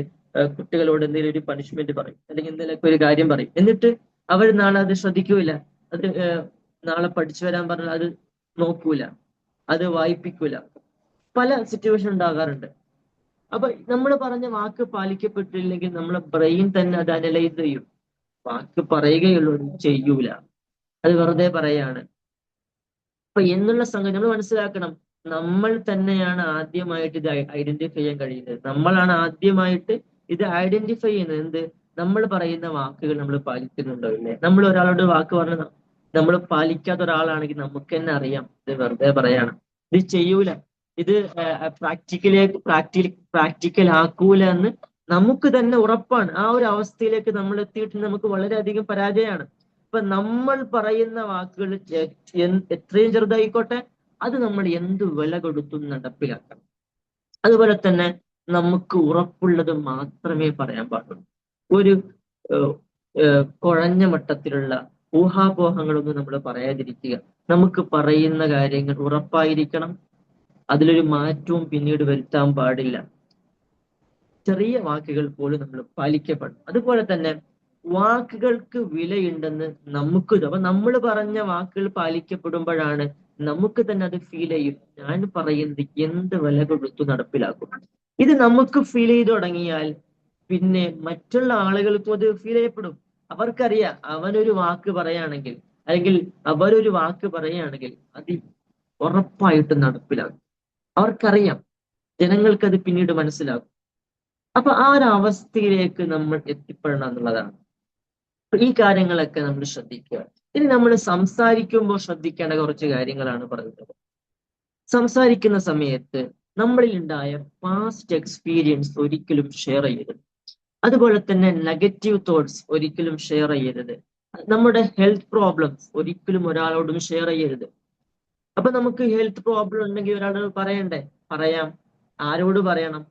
കുട്ടികളോട് എന്തെങ്കിലും ഒരു പണിഷ്മെന്റ് പറയും, അല്ലെങ്കിൽ എന്തെങ്കിലുമൊക്കെ ഒരു കാര്യം പറയും. എന്നിട്ട് അവർ നാളെ അത് ശ്രദ്ധിക്കൂല, അത് നാളെ പഠിച്ചു വരാൻ പറഞ്ഞാൽ അത് നോക്കൂല, അത് വായിപ്പിക്കൂല. പല സിറ്റുവേഷൻ ഉണ്ടാകാറുണ്ട്. അപ്പൊ നമ്മൾ പറഞ്ഞ വാക്ക് പാലിക്കപ്പെട്ടില്ലെങ്കിൽ നമ്മളെ ബ്രെയിൻ തന്നെ അത് അനലൈസ് ചെയ്യും. വാക്ക് പറയുകയുള്ളൂ, ചെയ്യൂല, അത് വെറുതെ പറയാണ്. അപ്പൊ എന്നുള്ള സംഗതി നമ്മൾ മനസ്സിലാക്കണം. നമ്മൾ തന്നെയാണ് ആദ്യമായിട്ട് ഇത് ഐഡന്റിഫൈ ചെയ്യാൻ കഴിയുന്നത്. നമ്മളാണ് ആദ്യമായിട്ട് ഇത് ഐഡന്റിഫൈ ചെയ്യുന്നത്. എന്ത്? നമ്മൾ പറയുന്ന വാക്കുകൾ നമ്മൾ പാലിക്കുന്നുണ്ടോ ഇല്ലേ? നമ്മൾ ഒരാളോട് വാക്ക് പറഞ്ഞ നമ്മൾ പാലിക്കാത്ത ഒരാളാണെങ്കിൽ നമുക്ക് തന്നെ അറിയാം ഇത് വെറുതെ പറയാണ്, ഇത് ചെയ്യൂല, ഇത് പ്രാക്ടിക്കൽ ആക്കൂല എന്ന് നമുക്ക് തന്നെ ഉറപ്പാണ്. ആ ഒരു അവസ്ഥയിലേക്ക് നമ്മൾ എത്തിയിട്ട് നമുക്ക് വളരെയധികം പരാജയമാണ്. അപ്പൊ നമ്മൾ പറയുന്ന വാക്കുകൾ എത്രയും ചെറുതായിക്കോട്ടെ, അത് നമ്മൾ എന്ത് വില കൊടുത്തും നടപ്പിലാക്കണം. അതുപോലെ തന്നെ നമുക്ക് ഉറപ്പുള്ളത് മാത്രമേ പറയാൻ പാടുള്ളൂ. ഒരു കുഴഞ്ഞ മട്ടത്തിലുള്ള ഊഹാപോഹങ്ങളൊന്നും നമ്മൾ പറയാതിരിക്കുക. നമുക്ക് പറയുന്ന കാര്യങ്ങൾ ഉറപ്പായിരിക്കണം. അതിലൊരു മാറ്റവും പിന്നീട് വരുത്താൻ പാടില്ല. ചെറിയ വാക്കുകൾ പോലും നമ്മൾ പാലിക്കപ്പെടും. അതുപോലെ തന്നെ വാക്കുകൾക്ക് വിലയുണ്ടെന്ന് നമുക്ക് അപ്പൊ നമ്മൾ പറഞ്ഞ വാക്കുകൾ പാലിക്കപ്പെടുമ്പോഴാണ് നമുക്ക് തന്നെ അത് ഫീൽ ചെയ്യും, ഞാൻ പറയുന്നത് എന്ത് വില കൊടുത്തു നടപ്പിലാക്കും. ഇത് നമുക്ക് ഫീൽ ചെയ്തു തുടങ്ങിയാൽ പിന്നെ മറ്റുള്ള ആളുകൾക്കും അത് ഫീൽ ചെയ്യപ്പെടും. അവർക്കറിയാം അവനൊരു വാക്ക് പറയുകയാണെങ്കിൽ അല്ലെങ്കിൽ അവരൊരു വാക്ക് പറയുകയാണെങ്കിൽ അത് ഉറപ്പായിട്ടും നടപ്പിലാകും. അവർക്കറിയാം, ജനങ്ങൾക്ക് അത് പിന്നീട് മനസ്സിലാകും. അപ്പൊ ആ ഒരു അവസ്ഥയിലേക്ക് നമ്മൾ എത്തിപ്പെടണം എന്നുള്ളതാണ്. ഈ കാര്യങ്ങളൊക്കെ നമ്മൾ ശ്രദ്ധിക്കുക. ഇനി നമ്മൾ സംസാരിക്കുമ്പോൾ ശ്രദ്ധിക്കേണ്ട കുറച്ച് കാര്യങ്ങളാണ് പറയുന്നത്. സംസാരിക്കുന്ന സമയത്ത് നമ്മളിൽ ഉണ്ടായ പാസ്റ്റ് എക്സ്പീരിയൻസ് ഒരിക്കലും ഷെയർ ചെയ്യരുത്. അതുപോലെ തന്നെ നെഗറ്റീവ് തോട്ട്സ് ഒരിക്കലും ഷെയർ ചെയ്യരുത്. നമ്മുടെ ഹെൽത്ത് പ്രോബ്ലംസ് ഒരിക്കലും ഒരാളോടും ഷെയർ ചെയ്യരുത്. അപ്പൊ നമുക്ക് ഹെൽത്ത് പ്രോബ്ലം ഉണ്ടെങ്കിൽ ഒരാളോട് പറയണ്ടേ? പറയാം. ആരോട് പറയണം?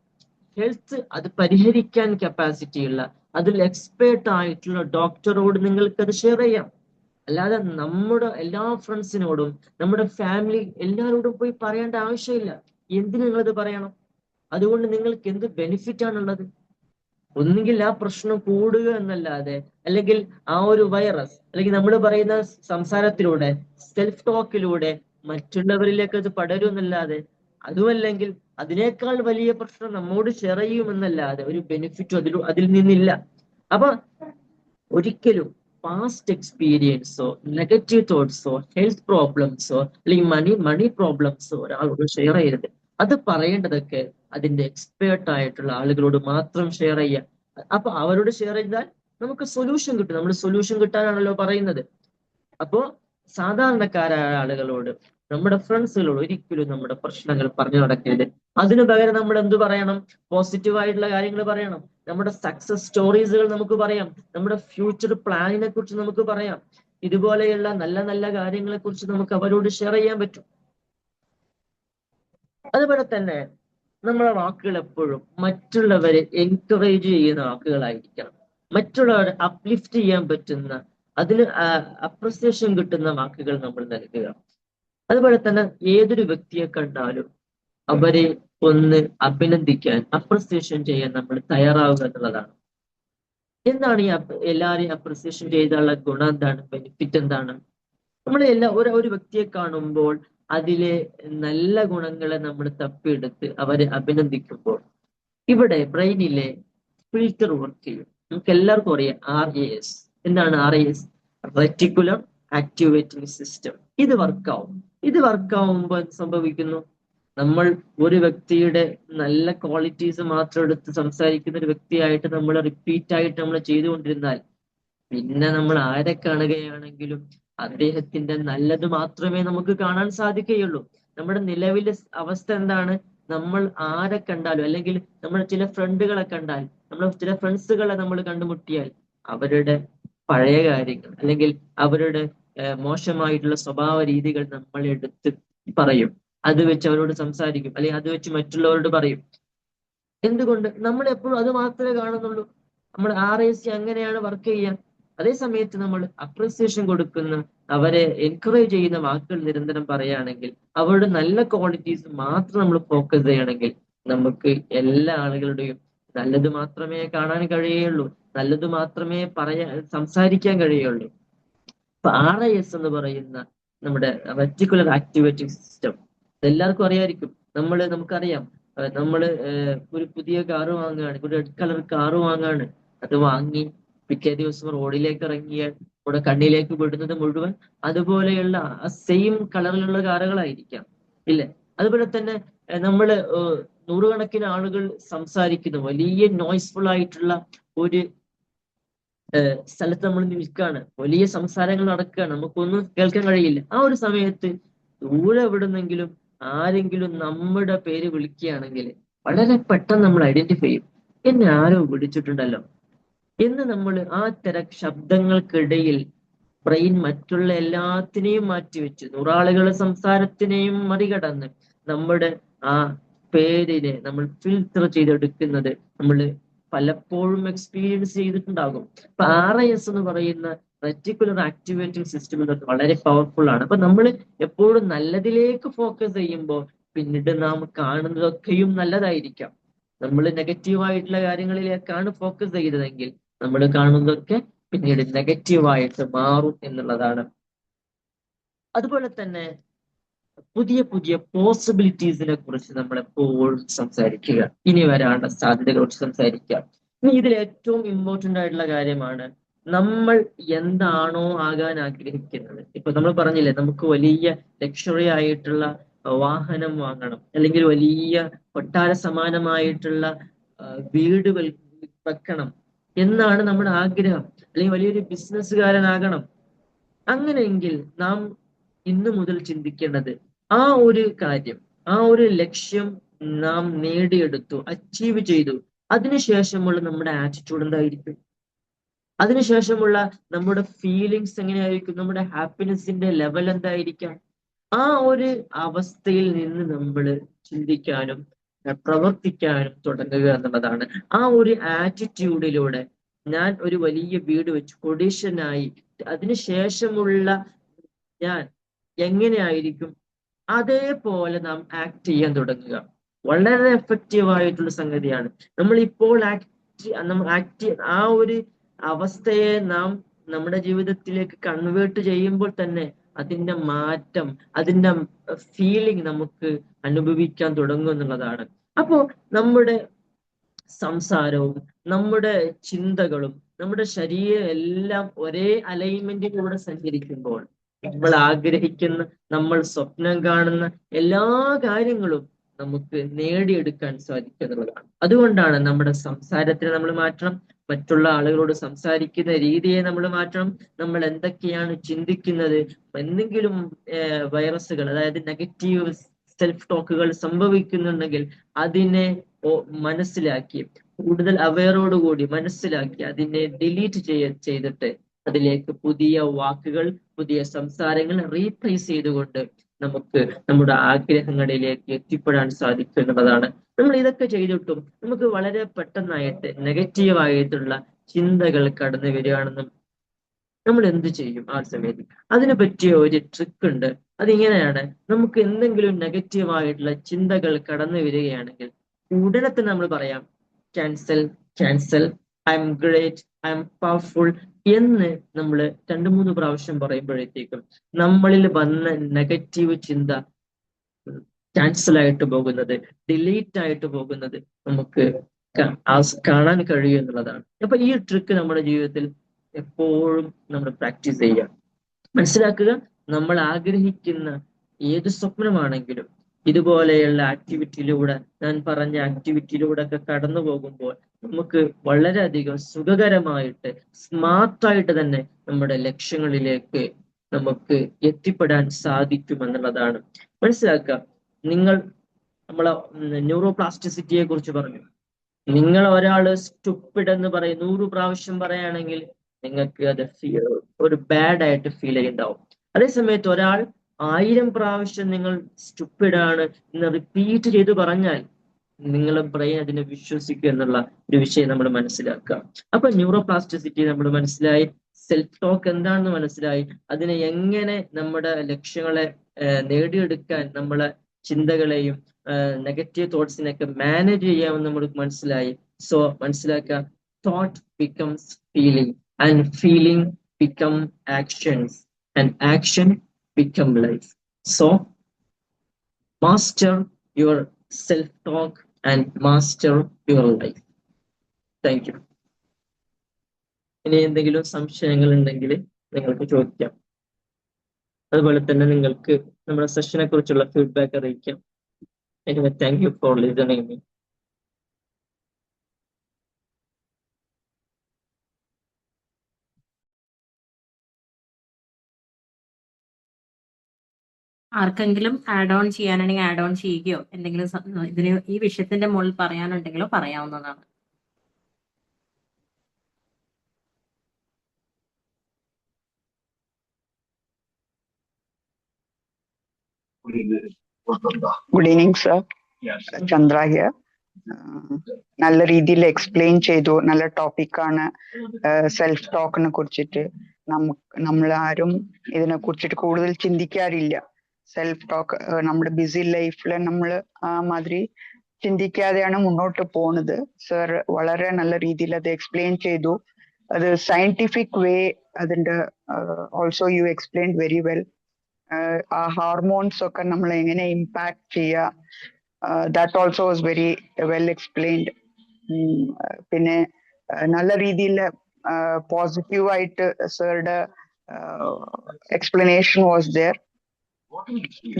ഹെൽത്ത് അത് പരിഹരിക്കാൻ കപ്പാസിറ്റി ഉള്ള, അതിൽ എക്സ്പേർട്ട് ആയിട്ടുള്ള ഡോക്ടറോട് നിങ്ങൾക്ക് അത് ഷെയർ ചെയ്യാം. അല്ലാതെ നമ്മുടെ എല്ലാ ഫ്രണ്ട്സിനോടും നമ്മുടെ ഫാമിലി എല്ലാവരോടും പോയി പറയേണ്ട ആവശ്യമില്ല. എന്തിന് നിങ്ങളത് പറയണം? അതുകൊണ്ട് നിങ്ങൾക്ക് എന്ത് ബെനിഫിറ്റ് ആണുള്ളത്? ഒന്നുകിൽ ആ പ്രശ്നം കൂടുക എന്നല്ലാതെ, അല്ലെങ്കിൽ ആ ഒരു വൈറസ് അല്ലെങ്കിൽ നമ്മൾ പറയുന്ന സംസാരത്തിലൂടെ സെൽഫ് ടോക്കിലൂടെ മറ്റുള്ളവരിലേക്ക് അത് പടരുമെന്നല്ലാതെ, അതുമല്ലെങ്കിൽ അതിനേക്കാൾ വലിയ പ്രശ്നം നമ്മോട് ഷെയർ ചെയ്യുമെന്നല്ലാതെ ഒരു ബെനിഫിറ്റും അതിൽ നിന്നില്ല. അപ്പൊ ഒരിക്കലും പാസ്റ്റ് എക്സ്പീരിയൻസോ നെഗറ്റീവ് തോട്ട്സോ ഹെൽത്ത് പ്രോബ്ലംസോ അല്ലെങ്കിൽ മണി പ്രോബ്ലംസോ ഒരാളോട് ഷെയർ ചെയ്യരുത്. അത് പറയേണ്ടതൊക്കെ അതിന്റെ എക്സ്പേർട്ട് ആയിട്ടുള്ള ആളുകളോട് മാത്രം ഷെയർ ചെയ്യാം. അപ്പൊ അവരോട് ഷെയർ ചെയ്താൽ നമുക്ക് സൊല്യൂഷൻ കിട്ടും. നമ്മൾ സൊല്യൂഷൻ കിട്ടാനാണല്ലോ പറയുന്നത്. അപ്പോ സാധാരണക്കാരായ ആളുകളോട്, നമ്മുടെ ഫ്രണ്ട്സുകളോട് ഒരിക്കലും നമ്മുടെ പ്രശ്നങ്ങൾ പറഞ്ഞു നടക്കരുത്. അതിനു പകരം നമ്മൾ എന്ത് പറയണം? പോസിറ്റീവ് ആയിട്ടുള്ള കാര്യങ്ങൾ പറയണം. നമ്മുടെ സക്സസ് സ്റ്റോറീസുകൾ നമുക്ക് പറയാം. നമ്മുടെ ഫ്യൂച്ചർ പ്ലാനിനെ കുറിച്ച് നമുക്ക് പറയാം. ഇതുപോലെയുള്ള നല്ല നല്ല കാര്യങ്ങളെ കുറിച്ച് നമുക്ക് അവരോട് ഷെയർ ചെയ്യാൻ പറ്റും. അതുപോലെ തന്നെ നമ്മളെ വാക്കുകൾ എപ്പോഴും മറ്റുള്ളവരെ എൻകറേജ് ചെയ്യുന്ന വാക്കുകളായിരിക്കണം. മറ്റുള്ളവരെ അപ്ലിഫ്റ്റ് ചെയ്യാൻ പറ്റുന്ന, അതിന് അപ്രിസിയേഷൻ കിട്ടുന്ന വാക്കുകൾ നമ്മൾ നൽകുക. അതുപോലെ തന്നെ ഏതൊരു വ്യക്തിയെ കണ്ടാലും അവരെ ഒന്ന് അഭിനന്ദിക്കാൻ, അപ്രിസിയേഷൻ ചെയ്യാൻ നമ്മൾ തയ്യാറാവുക എന്നുള്ളതാണ്. എന്താണ് ഈ എല്ലാവരെയും അപ്രിസിയേഷൻ ചെയ്തുള്ള ഗുണം എന്താണ്? ബെനിഫിറ്റ് എന്താണ്? നമ്മൾ ഒരു വ്യക്തിയെ കാണുമ്പോൾ അതിലെ നല്ല ഗുണങ്ങളെ നമ്മൾ തപ്പിയെടുത്ത് അവരെ അഭിനന്ദിക്കുമ്പോൾ ഇവിടെ ബ്രെയിനിലെ ഫിൽറ്റർ വർക്ക് ചെയ്യും. നമുക്ക് എല്ലാവർക്കും അറിയാം RAS. എന്താണ് RAS? Reticular activating system. ഇത് വർക്കാവുമ്പോൾ എന്ത് സംഭവിക്കുന്നു? നമ്മൾ ഒരു വ്യക്തിയുടെ നല്ല ക്വാളിറ്റീസ് മാത്രം എടുത്ത് സംസാരിക്കുന്ന ഒരു വ്യക്തിയായിട്ട് നമ്മൾ റിപ്പീറ്റ് ആയിട്ട് നമ്മൾ ചെയ്തുകൊണ്ടിരുന്നാൽ പിന്നെ നമ്മൾ ആരെ കാണുകയാണെങ്കിലും അദ്ദേഹത്തിന്റെ നല്ലത് മാത്രമേ നമുക്ക് കാണാൻ സാധിക്കുകയുള്ളൂ. നമ്മുടെ നിലവിലെ അവസ്ഥ എന്താണ്? നമ്മൾ ആരെ കണ്ടാലും, അല്ലെങ്കിൽ നമ്മൾ ചില ഫ്രണ്ടുകളെ കണ്ടാൽ, നമ്മൾ ചില ഫ്രണ്ട്സുകളെ നമ്മൾ കണ്ടുമുട്ടിയാൽ അവരുടെ പഴയ കാര്യങ്ങൾ അല്ലെങ്കിൽ അവരുടെ മോശമായിട്ടുള്ള സ്വഭാവ രീതികൾ നമ്മൾ എടുത്ത് പറയും. അത് വെച്ച് അവരോട് സംസാരിക്കും, അല്ലെങ്കിൽ അത് വെച്ച് മറ്റുള്ളവരോട് പറയും. എന്തുകൊണ്ട്? നമ്മൾ എപ്പോഴും അത് മാത്രമേ കാണുന്നുള്ളൂ. നമ്മൾ RAC അങ്ങനെയാണ് വർക്ക് ചെയ്യാൻ. അതേ സമയത്ത് നമ്മൾ അപ്രിസിയേഷൻ കൊടുക്കുന്ന, അവരെ എൻകറേജ് ചെയ്യുന്ന വാക്കുകൾ നിരന്തരം പറയുകയാണെങ്കിൽ, അവരുടെ നല്ല ക്വാളിറ്റീസ് മാത്രം നമ്മൾ ഫോക്കസ് ചെയ്യുകയാണെങ്കിൽ നമുക്ക് എല്ലാ ആളുകളുടെയും നല്ലത് മാത്രമേ കാണാൻ കഴിയുള്ളൂ, നല്ലത് മാത്രമേ സംസാരിക്കാൻ കഴിയുള്ളൂ. അപ്പൊ RAS എന്ന് പറയുന്ന നമ്മുടെ റെറ്റിക്കുലർ ആക്ടിവേറ്റിംഗ് സിസ്റ്റം എല്ലാവർക്കും അറിയായിരിക്കും. നമുക്കറിയാം, നമ്മള് ഒരു പുതിയ കാറ് വാങ്ങുകയാണ്, ഒരു റെഡ് കളർ കാറ് വാങ്ങാണ്. അത് വാങ്ങി പിറ്റേ ദിവസം റോഡിലേക്ക് ഇറങ്ങിയാൽ ഇവിടെ കണ്ണിലേക്ക് വിടുന്നത് മുഴുവൻ അതുപോലെയുള്ള സെയിം കളറിലുള്ള കാറുകളായിരിക്കാം, ഇല്ലേ? അതുപോലെ തന്നെ നമ്മള് നൂറുകണക്കിന് ആളുകൾ സംസാരിക്കുന്നു, വലിയ നോയ്സ്ഫുൾ ആയിട്ടുള്ള ഒരു സ്ഥലത്ത് നമ്മൾ നിൽക്കുകയാണ്, വലിയ സംസാരങ്ങൾ നടക്കുകയാണ്, നമുക്കൊന്നും കേൾക്കാൻ കഴിയില്ല. ആ ഒരു സമയത്ത് ദൂരെ എവിടുന്നെങ്കിലും ആരെങ്കിലും നമ്മുടെ പേര് വിളിക്കുകയാണെങ്കിൽ വളരെ പെട്ടെന്ന് നമ്മൾ ഐഡന്റിഫൈ ചെയ്യും, എന്നെ ആരോ വിളിച്ചിട്ടുണ്ടല്ലോ എന്ന്. നമ്മൾ ആ ശബ്ദങ്ങൾക്കിടയിൽ ബ്രെയിൻ മറ്റുള്ള എല്ലാത്തിനെയും മാറ്റിവെച്ച്, നൂറാളുകളുടെ സംസാരത്തിനെയും മറികടന്ന് നമ്മുടെ ആ പേരിനെ നമ്മൾ ഫിൽറ്റർ ചെയ്തെടുക്കുന്നത് നമ്മൾ പലപ്പോഴും എക്സ്പീരിയൻസ് ചെയ്തിട്ടുണ്ടാകും. അപ്പൊ RAS എന്ന് പറയുന്ന റെറ്റിക്കുലർ ആക്ടിവേറ്റിംഗ് സിസ്റ്റം എന്നൊക്കെ വളരെ പവർഫുൾ ആണ്. അപ്പൊ നമ്മൾ എപ്പോഴും നല്ലതിലേക്ക് ഫോക്കസ് ചെയ്യുമ്പോൾ പിന്നീട് നാം കാണുന്നതൊക്കെയും നല്ലതായിരിക്കാം. നമ്മൾ നെഗറ്റീവായിട്ടുള്ള കാര്യങ്ങളിലേക്കാണ് ഫോക്കസ് ചെയ്തതെങ്കിൽ നമ്മൾ കാണുന്നതൊക്കെ പിന്നീട് നെഗറ്റീവായിട്ട് മാറും എന്നുള്ളതാണ്. അതുപോലെ തന്നെ പുതിയ പുതിയ പോസിബിലിറ്റീസിനെ കുറിച്ച് നമ്മൾ എപ്പോഴും സംസാരിക്കുക, ഇനി വരാനുള്ള സാധ്യതകളെ കുറിച്ച് സംസാരിക്കുക. ഇനി ഇതിൽ ഏറ്റവും ഇമ്പോർട്ടന്റ് ആയിട്ടുള്ള കാര്യമാണ് നമ്മൾ എന്താണോ ആകാൻ ആഗ്രഹിക്കുന്നത്. ഇപ്പൊ നമ്മൾ പറഞ്ഞില്ലേ, നമുക്ക് വലിയ ലക്ഷറി ആയിട്ടുള്ള വാഹനം വാങ്ങണം, അല്ലെങ്കിൽ വലിയ കൊട്ടാര സമാനമായിട്ടുള്ള വീട് വെക്കണം എന്നാണ് നമ്മുടെ ആഗ്രഹം, അല്ലെങ്കിൽ വലിയൊരു ബിസിനസ്സുകാരനാകണം. അങ്ങനെയെങ്കിൽ നാം ഇന്നു മുതൽ ചിന്തിക്കേണ്ടത് ആ ഒരു കാര്യം, ആ ഒരു ലക്ഷ്യം നാം നേടിയെടുത്തു, അച്ചീവ് ചെയ്തു, അതിനുശേഷമുള്ള നമ്മുടെ ആറ്റിറ്റ്യൂഡ് എന്തായിരിക്കും, അതിനുശേഷമുള്ള നമ്മുടെ ഫീലിങ്സ് എങ്ങനെയായിരിക്കും, നമ്മുടെ ഹാപ്പിനെസിന്റെ ലെവൽ എന്തായിരിക്കാം. ആ ഒരു അവസ്ഥയിൽ നിന്ന് നമ്മൾ ചിന്തിക്കാനും പ്രവർത്തിക്കാനും തുടങ്ങുക എന്നുള്ളതാണ്. ആ ഒരു ആറ്റിറ്റ്യൂഡിലൂടെ ഞാൻ ഒരു വലിയ വീട് വെച്ച് കൊടീശ്വരനായി അതിനുശേഷമുള്ള ഞാൻ എങ്ങനെയായിരിക്കും, അതേപോലെ നാം ആക്ട് ചെയ്യാൻ തുടങ്ങുക. വളരെ എഫക്റ്റീവ് ആയിട്ടുള്ള സംഗതിയാണ്. നമ്മൾ ഇപ്പോൾ ആ ഒരു അവസ്ഥയെ നാം നമ്മുടെ ജീവിതത്തിലേക്ക് കൺവേർട്ട് ചെയ്യുമ്പോൾ തന്നെ അതിന്റെ മാറ്റം, അതിന്റെ ഫീലിംഗ് നമുക്ക് അനുഭവിക്കാൻ തുടങ്ങും എന്നുള്ളതാണ്. അപ്പോ നമ്മുടെ സംസാരവും നമ്മുടെ ചിന്തകളും നമ്മുടെ ശരീരം എല്ലാം ഒരേ അലൈൻമെന്റിലൂടെ സഞ്ചരിക്കുമ്പോൾ നമ്മൾ ആഗ്രഹിക്കുന്ന, നമ്മൾ സ്വപ്നം കാണുന്ന എല്ലാ കാര്യങ്ങളും നമുക്ക് നേടിയെടുക്കാൻ സാധിക്കും എന്നുള്ളതാണ്. അതുകൊണ്ടാണ് നമ്മുടെ സംസാരത്തിന് നമ്മൾ മാറ്റണം, മറ്റുള്ള ആളുകളോട് സംസാരിക്കുന്ന രീതിയെ നമ്മൾ മാറ്റണം. നമ്മൾ എന്തൊക്കെയാണ് ചിന്തിക്കുന്നത്, എന്തെങ്കിലും വൈറസുകൾ, അതായത് നെഗറ്റീവ് സെൽഫ് ടോക്കുകൾ സംഭവിക്കുന്നുണ്ടെങ്കിൽ അതിനെ മനസ്സിലാക്കി, കൂടുതൽ അവെയറോടുകൂടി മനസ്സിലാക്കി അതിനെ ഡിലീറ്റ് ചെയ്തിട്ട് അതിലേക്ക് പുതിയ വാക്കുകൾ, പുതിയ സംസാരങ്ങൾ റീപ്ലേസ് ചെയ്തുകൊണ്ട് നമുക്ക് നമ്മുടെ ആഗ്രഹങ്ങളിലേക്ക് എത്തിപ്പെടാൻ സാധിക്കും എന്നുള്ളതാണ്. നമ്മൾ ഇതൊക്കെ ചെയ്തിട്ടും നമുക്ക് വളരെ പെട്ടെന്നായിട്ട് നെഗറ്റീവായിട്ടുള്ള ചിന്തകൾ കടന്നു വരികയാണെന്നും നമ്മൾ എന്ത് ചെയ്യും ആ സമയത്ത്? അതിനെ പറ്റിയ ഒരു ട്രിക്ക് ഉണ്ട്. അതിങ്ങനെയാണ്, നമുക്ക് എന്തെങ്കിലും നെഗറ്റീവായിട്ടുള്ള ചിന്തകൾ കടന്നു വരികയാണെങ്കിൽ ഉടനെ തന്നെ നമ്മൾ പറയാം, cancel, cancel, I M great, I M powerful എന്ന് നമ്മൾ 2-3 പ്രാവശ്യം പറയുമ്പോഴത്തേക്കും നമ്മളിൽ വന്ന നെഗറ്റീവ് ചിന്ത ക്യാൻസൽ ആയിട്ട് പോകുന്നത്, ഡിലീറ്റ് ആയിട്ട് പോകുന്നത് നമുക്ക് കാണാൻ കഴിയും എന്നുള്ളതാണ്. അപ്പൊ ഈ ട്രിക്ക് നമ്മുടെ ജീവിതത്തിൽ എപ്പോഴും നമ്മൾ പ്രാക്ടീസ് ചെയ്യുക. മനസ്സിലാക്കുക, നമ്മൾ ആഗ്രഹിക്കുന്ന ഏത് സ്വപ്നമാണെങ്കിലും ഇതുപോലെയുള്ള ആക്ടിവിറ്റിയിലൂടെ, ഞാൻ പറഞ്ഞ ആക്ടിവിറ്റിയിലൂടെ ഒക്കെ കടന്നു പോകുമ്പോൾ നമുക്ക് വളരെയധികം സുഖകരമായിട്ട്, സ്മാർട്ടായിട്ട് തന്നെ നമ്മുടെ ലക്ഷ്യങ്ങളിലേക്ക് നമുക്ക് എത്തിപ്പെടാൻ സാധിക്കുമെന്നുള്ളതാണ്. മനസ്സിലാക്കുക, നമ്മളെ ന്യൂറോപ്ലാസ്റ്റിസിറ്റിയെ കുറിച്ച് പറഞ്ഞു. നിങ്ങൾ ഒരാള് സ്റ്റുപ്പിഡ് എന്ന് പറയും 100 പ്രാവശ്യം പറയുകയാണെങ്കിൽ നിങ്ങൾക്ക് അത് ഒരു ബാഡ് ആയിട്ട് ഫീൽ ചെയ്യുന്നുണ്ടാവും. അതേസമയത്ത് ഒരാൾ 1000 പ്രാവശ്യം നിങ്ങൾ സ്റ്റുപ്പിഡാണ് എന്ന് റിപ്പീറ്റ് ചെയ്ത് പറഞ്ഞാൽ നിങ്ങളെ ബ്രെയിൻ അതിനെ വിശ്വസിക്കുക എന്നുള്ള ഒരു വിഷയം നമ്മൾ മനസ്സിലാക്കുക. അപ്പൊ ന്യൂറോപ്ലാസ്റ്റിസിറ്റി നമ്മൾ മനസ്സിലായി, സെൽഫ് ടോക്ക് എന്താണെന്ന് മനസ്സിലായി, അതിനെ എങ്ങനെ നമ്മുടെ ലക്ഷ്യങ്ങളെ നേടിയെടുക്കാൻ നമ്മളെ ചിന്തകളെയും നെഗറ്റീവ് തോട്ട്സിനെയൊക്കെ മാനേജ് ചെയ്യാമെന്ന് നമ്മൾ മനസ്സിലായി. സോ മനസ്സിലാക്കുക, thought becomes feeling, and feeling become actions, and action become life. So master your self-talk and master your life. Thank you. ഇനി എന്തെങ്കിലും സംശയങ്ങൾ ഉണ്ടെങ്കിൽ നിങ്ങൾക്ക് ചോദിക്കാം. അതുപോലെ തന്നെ നിങ്ങൾക്ക് നമ്മുടെ സെഷനെ കുറിച്ചുള്ള ഫീഡ്ബാക്ക് അറിയിക്കാം. Anyway, thank you for listening me. ആർക്കെങ്കിലും ആഡ് ഓൺ ചെയ്യാനാണെങ്കിൽ ആഡ് ഓൺ ചെയ്യുകയോ എന്തെങ്കിലും ഇതിന് ഈ വിഷയത്തിന്റെ മുകളിൽ പറയാനുണ്ടെങ്കിലോ പറയാവുന്നതാണ്. Good evening sir, Chandra here. നല്ല രീതിയിൽ എക്സ്പ്ലെയിൻ ചെയ്തു. നല്ല ടോപ്പിക്കാണ് സെൽഫ് ടോക്കിനെ കുറിച്ചിട്ട്. നമ്മളാരും ഇതിനെ കുറിച്ചിട്ട് കൂടുതൽ ചിന്തിക്കാറില്ല. സെൽഫ് ടോക്ക് നമ്മുടെ ബിസി ലൈഫിൽ നമ്മൾ ആ മാതിരി ചിന്തിക്കാതെയാണ് മുന്നോട്ട് പോണത്. സർ വളരെ നല്ല രീതിയിൽ അത് എക്സ്പ്ലെയിൻ ചെയ്തു. അത് സയന്റിഫിക് വേ അതിന്റെ also you explain very well. ആ ഹാർമോൺസ് ഒക്കെ നമ്മൾ എങ്ങനെ ഇമ്പാക്ട് ചെയ്യുക, that also was very well explained. പിന്നെ നല്ല രീതിയിൽ പോസിറ്റീവായിട്ട് സാറുടെ explanation was there.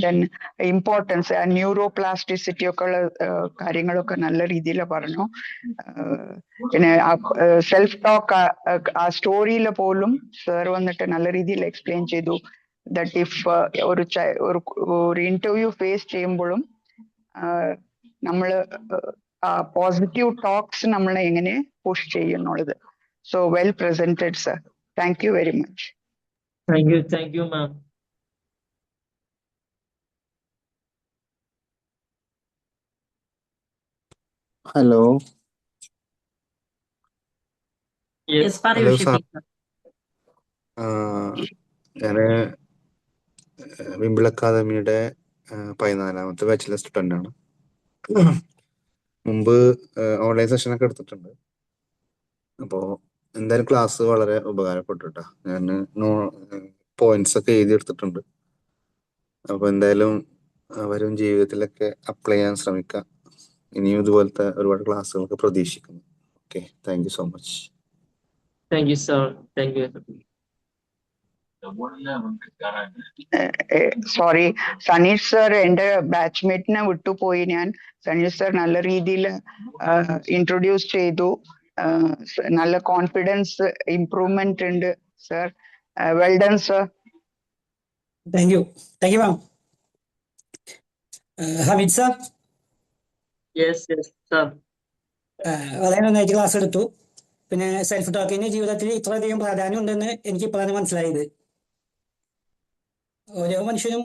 Then importance neuroplasticity ഒക്കെ ഉള്ള കാര്യങ്ങളൊക്കെ നല്ല രീതിയിൽ പറഞ്ഞു. പിന്നെ സെൽഫ് ടോക്ക് ആ സ്റ്റോറിയിൽ പോലും സാർ വന്നിട്ട് നല്ല രീതിയിൽ എക്സ്പ്ലെയിൻ ചെയ്തു. ദാറ്റ് ഇഫ് ഒരു ഇന്റർവ്യൂ ഫേസ് ചെയ്യുമ്പോഴും നമ്മള് പോസിറ്റീവ് ടോക്സ് നമ്മളെ എങ്ങനെ പുഷ് ചെയ്യുന്നുള്ളത്. So well presented sir. Thank you very much. Thank you ma'am. Hello yes പറയൂ ഹലോ സാർ, ഷെഫീഖ് സർ. ഞാൻ വിംബിൾ അക്കാദമിയുടെ 14ാമത്തെ ബാച്ചിലർ സ്റ്റുഡൻ്റ് ആണ്. മുമ്പ് ഓൺലൈൻ സെഷനൊക്കെ എടുത്തിട്ടുണ്ട്. അപ്പോൾ എന്തായാലും ക്ലാസ് വളരെ ഉപകാരപ്പെട്ടു കേട്ടോ. ഞാൻ പോയിന്റ്സ് ഒക്കെ എഴുതി എടുത്തിട്ടുണ്ട്. അപ്പോൾ എന്തായാലും വരും ജീവിതത്തിലൊക്കെ അപ്ലൈ ചെയ്യാൻ ശ്രമിക്കാം. ഇനിയും ഇതുപോലത്തെ ഒരുപാട് ക്ലാസ്സുകളൊക്കെ പ്രതീക്ഷിക്കുന്നു. Okay, thank you so much. Thank you sir. Thank you. Sorry Saneesh sir എന്റെ ബാച്ച്മേറ്റിനെ വിട്ടുപോയി. ഞാൻ സനീഷ് സർ നല്ല രീതിയിൽ ഇൻട്രൊഡ്യൂസ് ചെയ്തു. നല്ല കോൺഫിഡൻസ് ഇംപ്രൂവ്മെന്റ് ഉണ്ട് sir. Well done sir. Thank you ma'am. Hameed sir yes sir. വളരെ നന്നായിട്ട് ക്ലാസ് എടുത്തു. പിന്നെ സെൽഫ് ടോക്കിന് ജീവിതത്തിൽ ഇത്രയധികം പ്രാധാന്യം ഉണ്ടെന്ന് എനിക്ക് ഇപ്പോഴാണ് മനസ്സിലായത്. ഓരോ മനുഷ്യനും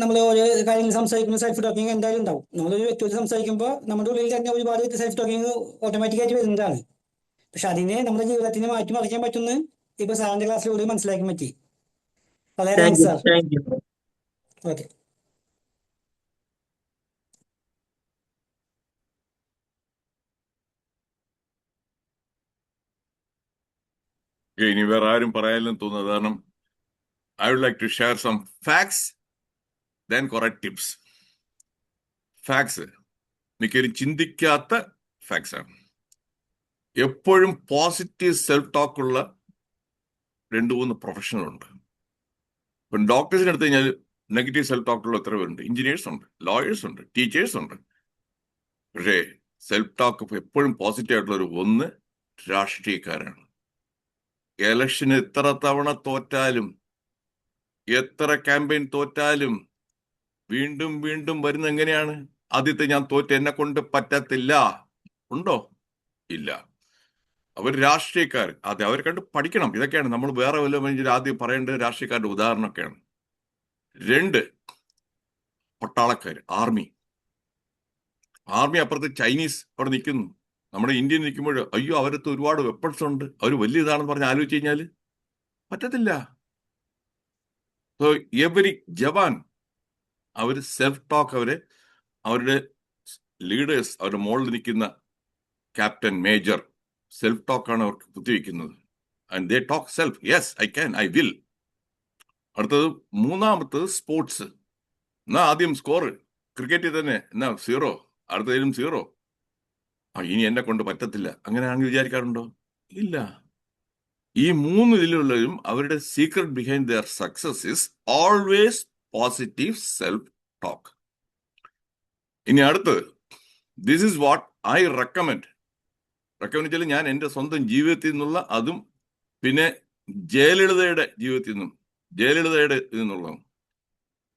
നമ്മൾ ഓരോ കാര്യങ്ങൾ സംസാരിക്കുമ്പോൾ സെൽഫ് ടോക്കിങ് എന്തായാലും ഉണ്ടാവും. നമ്മളൊരു വ്യക്തിയോട് സംസാരിക്കുമ്പോൾ നമ്മുടെ ഉള്ളിൽ തന്നെ ഒരുപാട് സെൽഫ് ടോക്കിങ് ഓട്ടോമാറ്റിക്കായിട്ട് വരുന്നതാണ്. പക്ഷെ അതിനെ നമ്മുടെ ജീവിതത്തിന് മാറ്റിമറിക്കാൻ പറ്റുമെന്ന് ഇപ്പൊ സാറിന്റെ ക്ലാസ്സിലൂടെ മനസ്സിലാക്കാൻ പറ്റി. വളരെ thanks sir. Thank you. Okay. ഇനി വേറെ ആരും പറയാനില്ലെന്ന് തോന്നുന്നത് കാരണം I would like to share some facts then കുറെ ടിപ്സ്. ഫാക്ട്സ് മിക്കവരും ചിന്തിക്കാത്ത ഫാക്ട്സ് ആണ്. എപ്പോഴും പോസിറ്റീവ് സെൽഫ് ടോക്ക് ഉള്ള 2-3 പ്രൊഫഷണലുണ്ട്. ഇപ്പം ഡോക്ടേഴ്സിന് എടുത്തു കഴിഞ്ഞാൽ നെഗറ്റീവ് സെൽഫ് ടോക്ക് ഉള്ള എത്ര പേരുണ്ട്? എഞ്ചിനീയേഴ്സ് ഉണ്ട്, ലോയേഴ്സ് ഉണ്ട്, ടീച്ചേഴ്സ് ഉണ്ട്. പക്ഷേ സെൽഫ് ടോക്ക് എപ്പോഴും പോസിറ്റീവ് ആയിട്ടുള്ള ഒന്ന് രാഷ്ട്രീയക്കാരാണ്. ഇലക്ഷന് എത്ര തവണ തോറ്റാലും, എത്ര ക്യാമ്പയിൻ തോറ്റാലും വീണ്ടും വീണ്ടും വരുന്ന എങ്ങനെയാണ്? ആദ്യത്തെ ഞാൻ തോറ്റ്, എന്നെ കൊണ്ട് പറ്റത്തില്ല ഉണ്ടോ? ഇല്ല. അവർ രാഷ്ട്രീയക്കാർ. അതെ, അവർ കണ്ട് പഠിക്കണം. ഇതൊക്കെയാണ് നമ്മൾ വേറെ വല്ല ആദ്യം പറയേണ്ടത്. രാഷ്ട്രീയക്കാരുടെ ഉദാഹരണമൊക്കെയാണ്. 2 പട്ടാളക്കാർ, ആർമി അപ്പുറത്ത് ചൈനീസ് അവിടെ നിൽക്കുന്നു. നമ്മുടെ ഇന്ത്യയിൽ നിൽക്കുമ്പോൾ അയ്യോ അവരത്ത് ഒരുപാട് വെപ്പൺസ് ഉണ്ട്, അവർ വലിയ ഇതാണെന്ന് പറഞ്ഞ് ആലോചിച്ച് കഴിഞ്ഞാൽ പറ്റത്തില്ല. സോ എവരി ജവാൻ അവർ സെൽഫ് ടോക്ക്, അവരുടെ ലീഡേഴ്സ്, അവരുടെ മുകളിൽ നിൽക്കുന്ന ക്യാപ്റ്റൻ, മേജർ, സെൽഫ് ടോക്കാണ് അവർക്ക് കുത്തിവെക്കുന്നത്. And they talk self, yes I can, I will. അടുത്തത് 3ാമത്തത് സ്പോർട്സ്. എന്നാ ആദ്യം സ്കോർ, ക്രിക്കറ്റിൽ തന്നെ എന്നാ 0, അടുത്തതിലും 0. ഇനി എന്നെ കൊണ്ട് പറ്റത്തില്ല, അങ്ങനെയാണെങ്കിൽ വിചാരിക്കാറുണ്ടോ? ഇല്ല. ഈ 3 ഇതിലുള്ളവരും അവരുടെ secret behind their success is always positive self talk. ഇനി അടുത്തത്, this is what I recommend വെച്ചാൽ ഞാൻ എൻ്റെ സ്വന്തം ജീവിതത്തിൽ നിന്നുള്ള, അതും പിന്നെ ജയലളിതയുടെ ജീവിതത്തിൽ നിന്നുള്ളതും.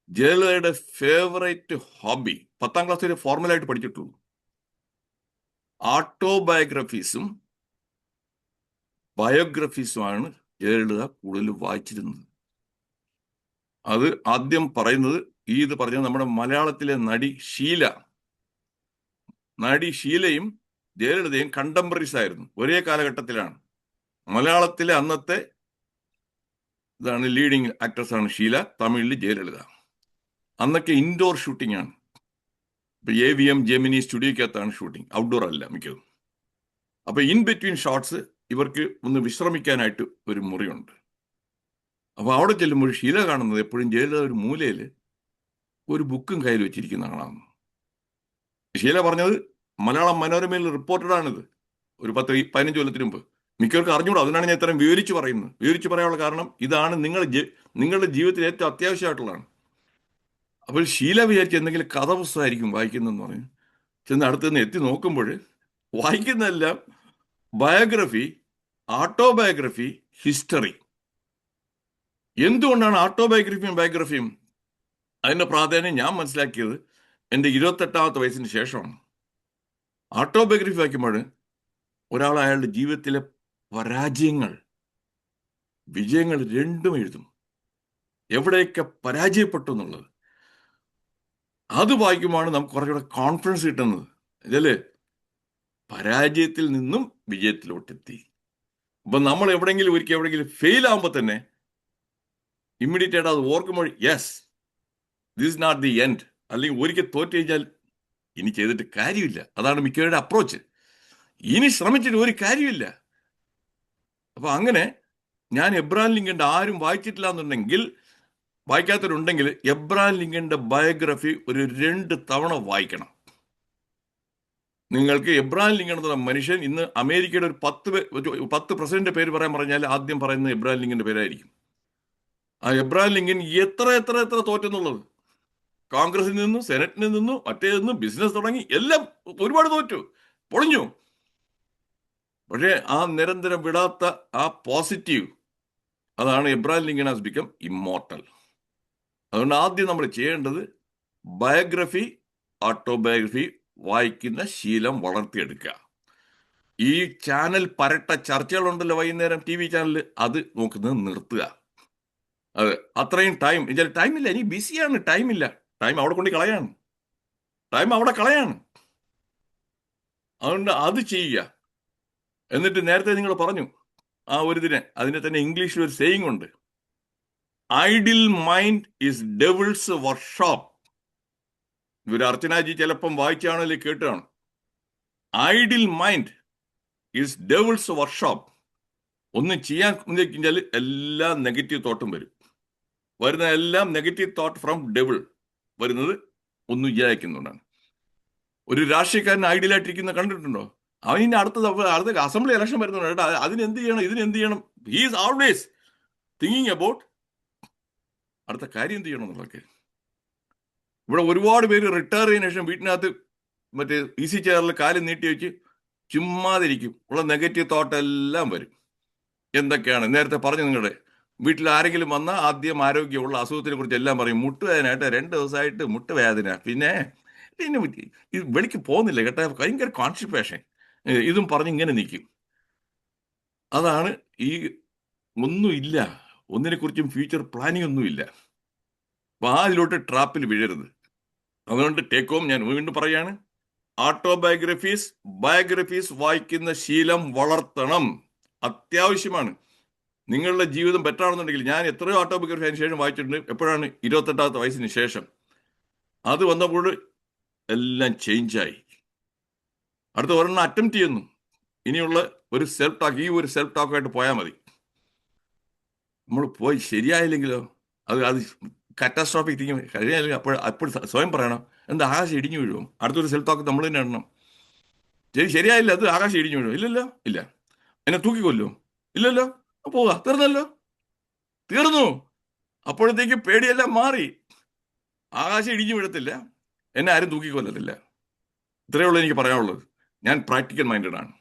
ജയലളിതയുടെ ഫേവറേറ്റ് ഹോബി 10ാം ക്ലാസ് വരെ ഫോർമലായിട്ട് പഠിച്ചിട്ടുള്ളൂ. ഓട്ടോബയോഗ്രഫീസും ബയോഗ്രഫീസുമാണ് ജയലളിത കൂടുതൽ വായിച്ചിരുന്നത്. അത് ആദ്യം പറയുന്നത് ഇത് പറഞ്ഞത് നമ്മുടെ മലയാളത്തിലെ നടി ഷീലയും ജയലളിതയും കണ്ടംപററീസ് ആയിരുന്നു. ഒരേ കാലഘട്ടത്തിലാണ്. മലയാളത്തിലെ അന്നത്തെ ഇതാണ് ലീഡിങ് ആക്ട്രസ് ആണ് ഷീല, തമിഴിൽ ജയലളിത. അന്നൊക്കെ ഇൻഡോർ ഷൂട്ടിംഗ് ആണ്. ഇപ്പൊ AVM ജെമിനി സ്റ്റുഡിയോക്കകത്താണ് ഷൂട്ടിംഗ്, ഔട്ട്ഡോർ അല്ല മിക്കതും. അപ്പൊ ഇൻ ബിറ്റ്വീൻ ഷോട്ട്സ് ഇവർക്ക് ഒന്ന് വിശ്രമിക്കാനായിട്ട് ഒരു മുറിയുണ്ട്. അപ്പൊ അവിടെ ചെല്ലുമ്പോൾ ഷീല കാണുന്നത് എപ്പോഴും ജയിലിലെ ഒരു മൂലയിൽ ഒരു ബുക്കും കയ്യിൽ വെച്ചിരിക്കുന്ന കാണാം. ഷീല പറഞ്ഞത് മലയാളം മനോരമയിൽ റിപ്പോർട്ടഡ് ആണിത് ഒരു 10-15 കൊല്ലത്തിന് മുമ്പ്. മിക്കവർക്ക് അറിഞ്ഞൂടാ, അതിനാണ് ഞാൻ ഇത്രയും വിവരിച്ച് പറയുന്നത്. വിവരിച്ച് പറയാനുള്ള കാരണം ഇതാണ് നിങ്ങളുടെ ജീവിതത്തിൽ ഏറ്റവും അത്യാവശ്യമായിട്ടുള്ളതാണ്. അപ്പോൾ ഷീല വിചാരിച്ച് എന്തെങ്കിലും കഥ പുസ്തകമായിരിക്കും വായിക്കുന്നതെന്ന് പറഞ്ഞു ചെന്ന് അടുത്ത് നിന്ന് എത്തി നോക്കുമ്പോൾ വായിക്കുന്നതെല്ലാം ബയോഗ്രഫി, ഓട്ടോബയോഗ്രഫി, ഹിസ്റ്ററി. എന്തുകൊണ്ടാണ് ഓട്ടോബയോഗ്രഫിയും ബയോഗ്രഫിയും അതിന്റെ പ്രാധാന്യം ഞാൻ മനസ്സിലാക്കിയത് എൻ്റെ 28ാമത്തെ വയസ്സിന് ശേഷമാണ്. ഓട്ടോബയോഗ്രഫി വായിക്കുമ്പോൾ ഒരാൾ അയാളുടെ ജീവിതത്തിലെ പരാജയങ്ങൾ, വിജയങ്ങൾ രണ്ടും എഴുതും, എവിടെയൊക്കെ പരാജയപ്പെട്ടു എന്നുള്ളത്. അത് വായിക്കുമ്പോഴാണ് നമുക്ക് കുറച്ചുകൂടെ കോൺഫിഡൻസ് കിട്ടുന്നത്. ഇതല്ലേ, പരാജയത്തിൽ നിന്നും വിജയത്തിലോട്ടെത്തി. അപ്പൊ നമ്മൾ എവിടെയെങ്കിലും ഫെയിൽ ആകുമ്പോൾ തന്നെ ഇമ്മീഡിയറ്റ് ആയിട്ട് അത് ഓർക്കുമ്പോൾ yes, this not the end. അല്ലെങ്കിൽ ഒരിക്കൽ തോറ്റു കഴിഞ്ഞാൽ ഇനി ചെയ്തിട്ട് കാര്യമില്ല. അതാണ് മിക്കവരുടെ അപ്രോച്ച്. ഇനി ശ്രമിച്ചിട്ട് ഒരു കാര്യമില്ല. അപ്പൊ അങ്ങനെ ഞാൻ എബ്രഹാം ലിങ്കന്റെ ആരും വായിച്ചിട്ടില്ല എന്നുണ്ടെങ്കിൽ, വായിക്കാത്തവരുണ്ടെങ്കിൽ എബ്രഹാം ലിങ്കന്റെ ബയോഗ്രഫി ഒരു 2 തവണ വായിക്കണം. നിങ്ങൾക്ക് എബ്രഹാം ലിങ്കൺ എന്ന മനുഷ്യൻ ഇന്ന് അമേരിക്കയുടെ ഒരു 10 പ്രസിഡന്റ് പേര് പറഞ്ഞാൽ ആദ്യം പറയുന്നത് എബ്രഹാം ലിങ്കന്റെ പേരായിരിക്കും. ആ എബ്രഹാം ലിങ്കൻ എത്ര തോറ്റെന്നുള്ളത്, കോൺഗ്രസിൽ നിന്നും സെനറ്റിൽ നിന്നും മറ്റേന്ന് ബിസിനസ് തുടങ്ങി എല്ലാം ഒരുപാട് തോറ്റു, പൊളിഞ്ഞു. പക്ഷേ ആ നിരന്തരം വിടാത്ത ആ പോസിറ്റീവ്, അതാണ് Abraham Lincoln has become immortal. അതുകൊണ്ട് ആദ്യം നമ്മൾ ചെയ്യേണ്ടത് ബയോഗ്രഫി, ഓട്ടോബയോഗ്രഫി വായിക്കുന്ന ശീലം വളർത്തിയെടുക്കുക. ഈ ചാനൽ പരട്ട ചർച്ചകളുണ്ടല്ലോ വൈകുന്നേരം TV ചാനലിൽ, അത് നോക്കുന്നത് നിർത്തുക. അത് അത്രയും ടൈമില്ല, ഇനി ബിസിയാണ്, ടൈമില്ല. ടൈം അവിടെ കൊണ്ട് കളയാണ്, അതുകൊണ്ട് അത് ചെയ്യുക. എന്നിട്ട് നേരത്തെ നിങ്ങൾ പറഞ്ഞു ആ അതിനെ തന്നെ ഇംഗ്ലീഷിൽ ഒരു സേയിങ് ഉണ്ട്, idle mind is devils workshop. ഇവര് അർച്ചനാജി ചിലപ്പം വായിച്ചാണല്ലോ കേട്ടാണ്. Idle mind is devils workshop. ഒന്നും ചെയ്യാൻ കഴിഞ്ഞാൽ എല്ലാം നെഗറ്റീവ് തോട്ടും വരും. വരുന്ന എല്ലാം നെഗറ്റീവ് തോട്ട് ഫ്രം ഡെവിൾ വരുന്നത് ഒന്നും വിചാരിക്കുന്നുണ്ടാണ്. ഒരു രാഷ്ട്രീയക്കാരൻ ഐഡിയലായിട്ടിരിക്കുന്ന കണ്ടിട്ടുണ്ടോ? അവന് അടുത്ത അസംബ്ലി ഇലക്ഷൻ വരുന്നുണ്ട്, അതിനെന്ത് ചെയ്യണം, ഇതിനെന്ത് ചെയ്യണം. He is always thinking about അടുത്ത കാര്യം എന്ത് ചെയ്യണം എന്നുള്ളതൊക്കെ. ഇവിടെ ഒരുപാട് പേര് റിട്ടയർ ചെയ്യുന്ന ശേഷം വീട്ടിനകത്ത് മറ്റേ ഈസി ചെയറിൽ കാലം നീട്ടി വെച്ച് ചുമ്മാതിരിക്കും. ഉള്ള നെഗറ്റീവ് തോട്ട് എല്ലാം വരും. എന്തൊക്കെയാണ് നേരത്തെ പറഞ്ഞു, നിങ്ങളുടെ വീട്ടിൽ ആരെങ്കിലും വന്നാൽ ആദ്യം ആരോഗ്യമുള്ള അസുഖത്തിനെ കുറിച്ച് എല്ലാം പറയും. മുട്ടുവേദനയായിട്ട് 2 ദിവസമായിട്ട് മുട്ടുവേദന, പിന്നെ ഇത് വെളിക്ക് പോകുന്നില്ല കേട്ടോ, ഭയങ്കര കോൺസ്റ്റിപ്പേഷൻ, ഇതും പറഞ്ഞ് ഇങ്ങനെ നിൽക്കും. അതാണ് ഈ ഒന്നുമില്ല, ഒന്നിനെ കുറിച്ചും ഫ്യൂച്ചർ പ്ലാനിങ് ഒന്നുമില്ല. അപ്പൊ അതിലോട്ട് ട്രാപ്പിൽ വീഴരുത്. അതുകൊണ്ട് ടേക്ക് ഹോം ഞാൻ വീണ്ടും പറയാണ്, ബയോഗ്രഫീസ് വായിക്കുന്ന ശീലം വളർത്തണം, അത്യാവശ്യമാണ്. നിങ്ങളുടെ ജീവിതം ബെറ്റർ ആണെന്നുണ്ടെങ്കിൽ, ഞാൻ എത്രയോ ഓട്ടോബയോഗ്രഫി അതിന് ശേഷം വായിച്ചിട്ടുണ്ട്. എപ്പോഴാണ് 28ാമത്തെ വയസ്സിന് ശേഷം. അത് വന്നപ്പോൾ എല്ലാം ചേഞ്ചായി. അടുത്ത ഒരെണ്ണം അറ്റംപ്റ്റ് ചെയ്യുന്നു. ഇനിയുള്ള ഒരു സെൽഫ് ടോക്കായിട്ട് പോയാൽ മതി. നമ്മൾ പോയി ശരിയായില്ലെങ്കിലോ അത് കാറ്റാസ്ട്രോഫിക് തിങ് കഴിയാല്ലെങ്കിൽ അപ്പോൾ സ്വയം പറയണം, എന്താ ആകാശം ഇടിഞ്ഞു വീഴുമോ? അടുത്തൊരു സെൽഫ് ടോക്ക് നമ്മൾ തന്നെ ഇടണം. ശരിയായില്ല, അത് ആകാശം ഇടിഞ്ഞു വീഴുമോ? ഇല്ലല്ലോ, ഇല്ല. എന്നെ തൂക്കിക്കൊല്ലോ? ഇല്ലല്ലോ. പോവുക, തീർന്നു. അപ്പോഴത്തേക്ക് പേടിയെല്ലാം മാറി. ആകാശം ഇടിഞ്ഞു വീഴത്തില്ല, എന്നെ ആരും തൂക്കിക്കൊല്ലത്തില്ല. ഇത്രയേ ഉള്ളൂ എനിക്ക് പറയാനുള്ളത്. ഞാൻ പ്രാക്ടിക്കൽ മൈൻഡഡ് ആണ്.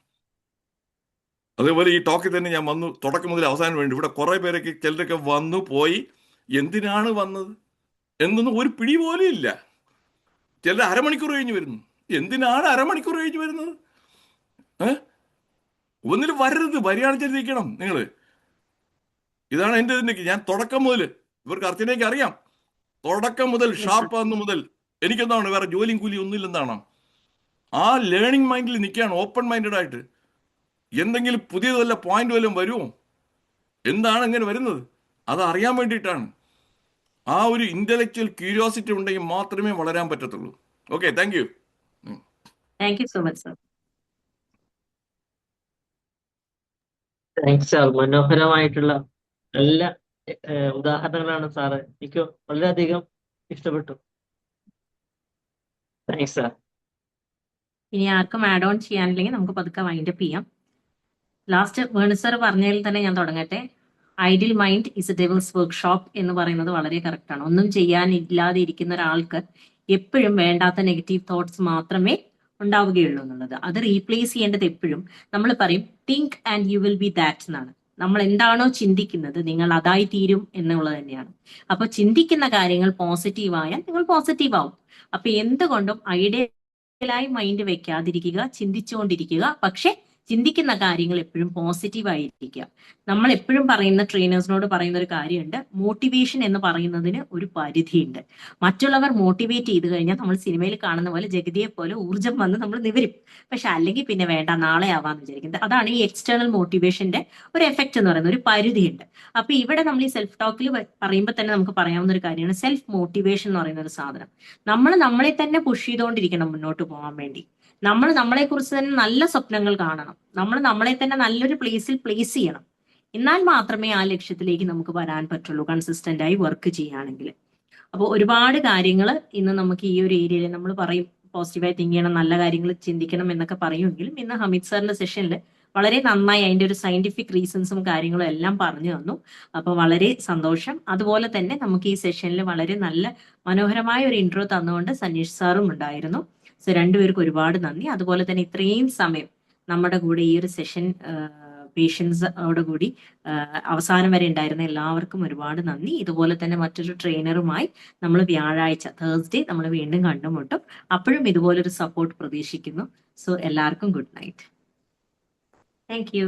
അതേപോലെ ഈ ടോക്കിൽ തന്നെ ഞാൻ വന്നു തുടക്കം മുതൽ അവസാനം വേണ്ടി ഇവിടെ കുറെ പേരൊക്കെ ചിലരൊക്കെ വന്നു പോയി. എന്തിനാണ് വന്നത് എന്നൊന്നും ഒരു പിടി പോലും ഇല്ല. ചിലർ അരമണിക്കൂർ കഴിഞ്ഞ് വരുന്നു. എന്തിനാണ് അരമണിക്കൂർ കഴിഞ്ഞ് വരുന്നത്? ഒന്നിലും വരരുത്, വരികയാണെന്ന് നിൽക്കണം നിങ്ങൾ. ഇതാണ് എൻ്റെ ഇതിൻ്റെ. ഞാൻ തുടക്കം മുതൽ ഇവർക്ക് അർച്ചനയ്ക്ക് അറിയാം, തുടക്കം മുതൽ ഷാർപ്പ് അന്ന് മുതൽ എനിക്കെന്താണ് വേറെ ജോലിയും കൂലി ഒന്നുമില്ലെന്നാണോ? ആ ലേണിംഗ് മൈൻഡിൽ നിൽക്കുകയാണ്, ഓപ്പൺ മൈൻഡഡ് ആയിട്ട്. എന്തെങ്കിലും പുതിയത് വല്ല പോയിന്റ് വല്ലതും വരുമോ? എന്താണ് ഇങ്ങനെ വരുന്നത്? അത് അറിയാൻ വേണ്ടിയിട്ടാണ്. ആ ഒരു ഇന്റലക്ച്വൽ ക്യൂരിയോസിറ്റി ഉണ്ടെങ്കിൽ മാത്രമേ വളരാൻ പറ്റത്തുള്ളൂ. Okay, thank U. Thank you so much sir. Thanks sir. മനോഹരമായിട്ടുള്ള നല്ല ഉദാഹരണങ്ങളാണ് സാറ്. എനിക്ക് വളരെയധികം ഇഷ്ടപ്പെട്ടു. Thanks sir. ഇനി ആർക്കും ആഡ് ഓൺ ചെയ്യാനില്ലെങ്കിൽ നമുക്ക് പതുക്കെ വൈൻഡപ്പ് ചെയ്യാം. ലാസ്റ്റ് വേണു സർ പറഞ്ഞതിൽ തന്നെ ഞാൻ തുടങ്ങട്ടെ. Ideal mind is A devils workshop എന്ന് പറയുന്നത് വളരെ കറക്റ്റ് ആണ്. ഒന്നും ചെയ്യാനില്ലാതെ ഇരിക്കുന്ന ഒരാൾക്ക് എപ്പോഴും വേണ്ടാത്ത നെഗറ്റീവ് തോട്ട്സ് മാത്രമേ ഉണ്ടാവുകയുള്ളൂ എന്നുള്ളത്. അത് റീപ്ലേസ് ചെയ്യേണ്ടത് എപ്പോഴും നമ്മൾ പറയും think and you will be that എന്നാണ്. നമ്മൾ എന്താണോ ചിന്തിക്കുന്നത് നിങ്ങൾ അതായി തീരും എന്നുള്ളത് തന്നെയാണ്. അപ്പൊ ചിന്തിക്കുന്ന കാര്യങ്ങൾ പോസിറ്റീവ് ആയാൽ നിങ്ങൾ പോസിറ്റീവ് ആവും. അപ്പൊ എന്തുകൊണ്ടും ഐഡിയലായി മൈൻഡ് വെക്കാതിരിക്കുക, ചിന്തിച്ചുകൊണ്ടിരിക്കുക. പക്ഷെ ചിന്തിക്കുന്ന കാര്യങ്ങൾ എപ്പോഴും പോസിറ്റീവ് ആയിരിക്കുക. നമ്മൾ എപ്പോഴും പറയുന്ന ട്രെയിനേഴ്സിനോട് പറയുന്ന ഒരു കാര്യമുണ്ട്, മോട്ടിവേഷൻ എന്ന് പറയുന്നതിന് ഒരു പരിധിയുണ്ട്. മറ്റുള്ളവർ മോട്ടിവേറ്റ് ചെയ്ത് കഴിഞ്ഞാൽ നമ്മൾ സിനിമയിൽ കാണുന്ന പോലെ ജഗതിയെ പോലെ ഊർജ്ജം വന്ന് നമ്മൾ നിവരും. പക്ഷെ അല്ലെങ്കിൽ പിന്നെ വേണ്ട നാളെ ആവാന്ന് വിചാരിക്കുന്നത്. അതാണ് ഈ എക്സ്റ്റേണൽ മോട്ടിവേഷന്റെ ഒരു എഫക്റ്റ് എന്ന് പറയുന്നത്. ഒരു പരിധിയുണ്ട്. അപ്പൊ ഇവിടെ നമ്മൾ ഈ സെൽഫ് ടോക്കിൽ പറയുമ്പോൾ തന്നെ നമുക്ക് പറയാവുന്ന ഒരു കാര്യമാണ് സെൽഫ് മോട്ടിവേഷൻ എന്ന് പറയുന്ന ഒരു സാധനം. നമ്മൾ നമ്മളെ തന്നെ പുഷ് ചെയ്തുകൊണ്ടിരിക്കണം മുന്നോട്ട് പോകാൻ വേണ്ടി. നമ്മൾ നമ്മളെ കുറിച്ച് തന്നെ നല്ല സ്വപ്നങ്ങൾ കാണണം. നമ്മൾ നമ്മളെ തന്നെ നല്ലൊരു പ്ലേസിൽ പ്ലേസ് ചെയ്യണം. എന്നാൽ മാത്രമേ ആ ലക്ഷ്യത്തിലേക്ക് നമുക്ക് വരാൻ പറ്റുള്ളൂ, കൺസിസ്റ്റന്റ് ആയി വർക്ക് ചെയ്യുകയാണെങ്കിൽ. അപ്പോൾ ഒരുപാട് കാര്യങ്ങൾ ഇന്ന് നമുക്ക് ഈ ഒരു ഏരിയയിൽ നമ്മൾ പറയും പോസിറ്റീവായി തിങ്ക് ചെയ്യണം, നല്ല കാര്യങ്ങൾ ചിന്തിക്കണം എന്നൊക്കെ പറയുമെങ്കിലും ഇന്ന് ഹമീദ് സാറിന്റെ സെഷനിൽ വളരെ നന്നായി അതിന്റെ ഒരു സയന്റിഫിക് റീസൺസും കാര്യങ്ങളും എല്ലാം പറഞ്ഞു തന്നു. അപ്പൊ വളരെ സന്തോഷം. അതുപോലെ തന്നെ നമുക്ക് ഈ സെഷനിൽ വളരെ നല്ല മനോഹരമായ ഒരു ഇൻട്രോ തന്നുകൊണ്ട് സനീഷ് സാറും ഉണ്ടായിരുന്നു. സോ രണ്ടുപേർക്കും ഒരുപാട് നന്ദി. അതുപോലെ തന്നെ ഇത്രയും സമയം നമ്മുടെ കൂടെ ഈ ഒരു സെഷൻ പേഷ്യൻസോടുകൂടി അവസാനം വരെ ഉണ്ടായിരുന്ന എല്ലാവർക്കും ഒരുപാട് നന്ദി. ഇതുപോലെ തന്നെ മറ്റൊരു ട്രെയിനറുമായി നമ്മൾ വ്യാഴാഴ്ച തേഴ്സ്ഡേ നമ്മൾ വീണ്ടും കണ്ടുമുട്ടും. അപ്പോഴും ഇതുപോലൊരു സപ്പോർട്ട് പ്രതീക്ഷിക്കുന്നു. സോ എല്ലാവർക്കും ഗുഡ് നൈറ്റ്. Thank you.